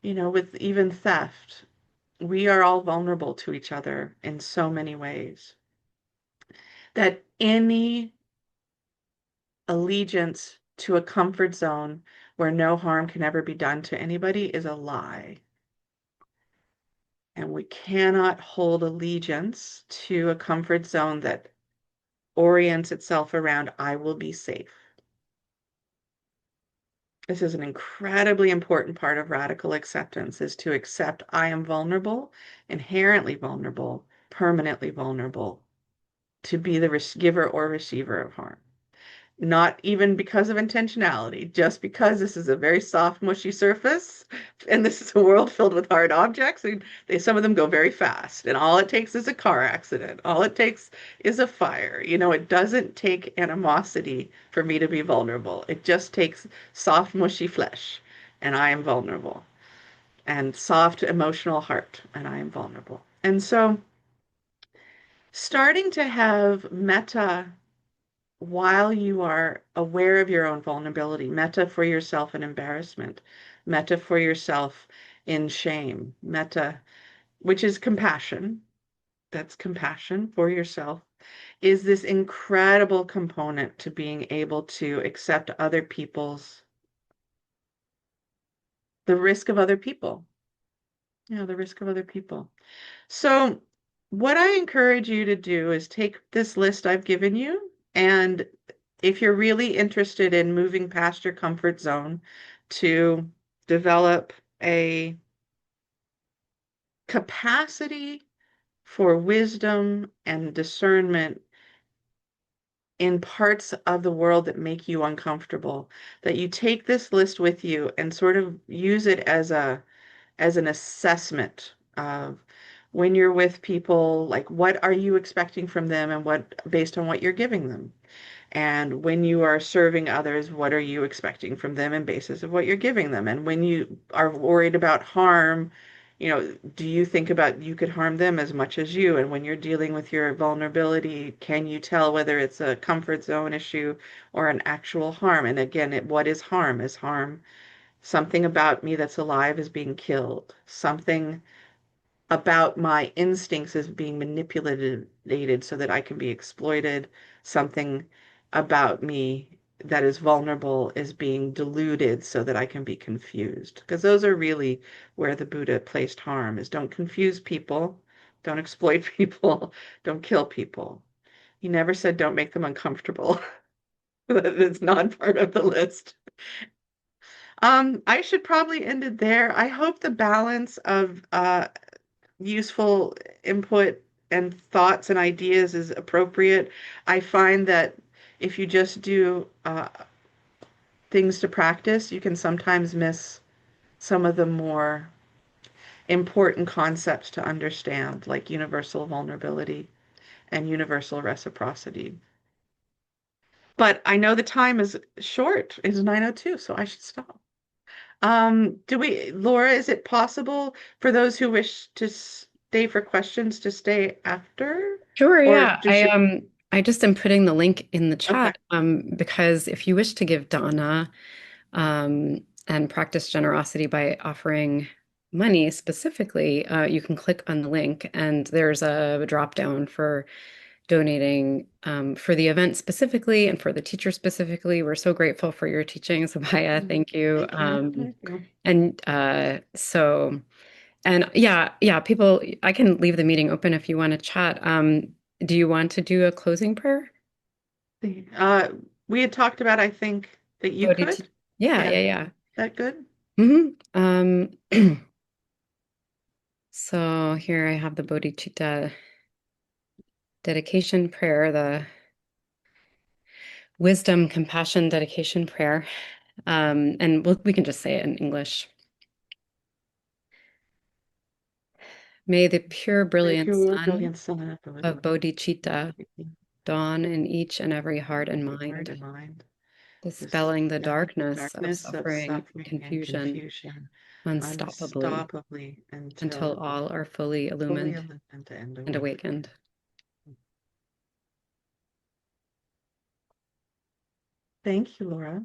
with even theft, we are all vulnerable to each other in so many ways that any allegiance to a comfort zone where no harm can ever be done to anybody is a lie. And we cannot hold allegiance to a comfort zone that orients itself around, I will be safe. This is an incredibly important part of radical acceptance, is to accept I am vulnerable, inherently vulnerable, permanently vulnerable, to be the giver or receiver of harm. Not even because of intentionality, just because this is a very soft, mushy surface, and this is a world filled with hard objects, and some of them go very fast, and all it takes is a car accident. All it takes is a fire. It doesn't take animosity for me to be vulnerable. It just takes soft, mushy flesh, and I am vulnerable, and soft, emotional heart, and I am vulnerable. And so starting to have metta while you are aware of your own vulnerability, metta for yourself in embarrassment, metta for yourself in shame, metta, which is compassion, that's compassion for yourself, is this incredible component to being able to accept the risk of other people. The risk of other people. So what I encourage you to do is take this list I've given you, and if you're really interested in moving past your comfort zone to develop a capacity for wisdom and discernment in parts of the world that make you uncomfortable, that you take this list with you and sort of use it as an assessment of when you're with people, like what are you expecting from them and what based on what you're giving them. And when you are serving others, what are you expecting from them and basis of what you're giving them? And when you are worried about harm, do you think about you could harm them as much as you? And when you're dealing with your vulnerability, can you tell whether it's a comfort zone issue or an actual harm? And again, what is harm? Is harm something about me that's alive is being killed? Something about my instincts is being manipulated so that I can be exploited? Something about me that is vulnerable is being diluted so that I can be confused? Because those are really where the Buddha placed harm, is don't confuse people, don't exploit people, don't kill people. He never said don't make them uncomfortable. That is not part of the list. I should probably end it there. I hope the balance of useful input and thoughts and ideas is appropriate. I find that if you just do things to practice, you can sometimes miss some of the more important concepts to understand, like universal vulnerability and universal reciprocity. But I know the time is short. It's 9:02, so I should stop. Laura, is it possible for those who wish to stay for questions to stay after? Sure, Or yeah. just I just am putting the link in the okay. chat because if you wish to give dana and practice generosity by offering money specifically, you can click on the link and there's a drop down for donating for the event specifically and for the teacher specifically. We're so grateful for your teaching, Sabaya. Thank you. Thank you. And yeah, people, I can leave the meeting open if you want to chat. Do you want to do a closing prayer? We had talked about, I think, that you Oh, could. Yeah. That good? So here I have the bodhicitta dedication prayer, the wisdom, compassion, dedication prayer. And we can just say it in English. May the pure, brilliant sun of bodhicitta dawn in each and every heart and mind. dispelling the darkness of darkness suffering, and confusion, confusion, unstoppably, unstoppably until all are fully illumined and awakened. Thank you, Laura.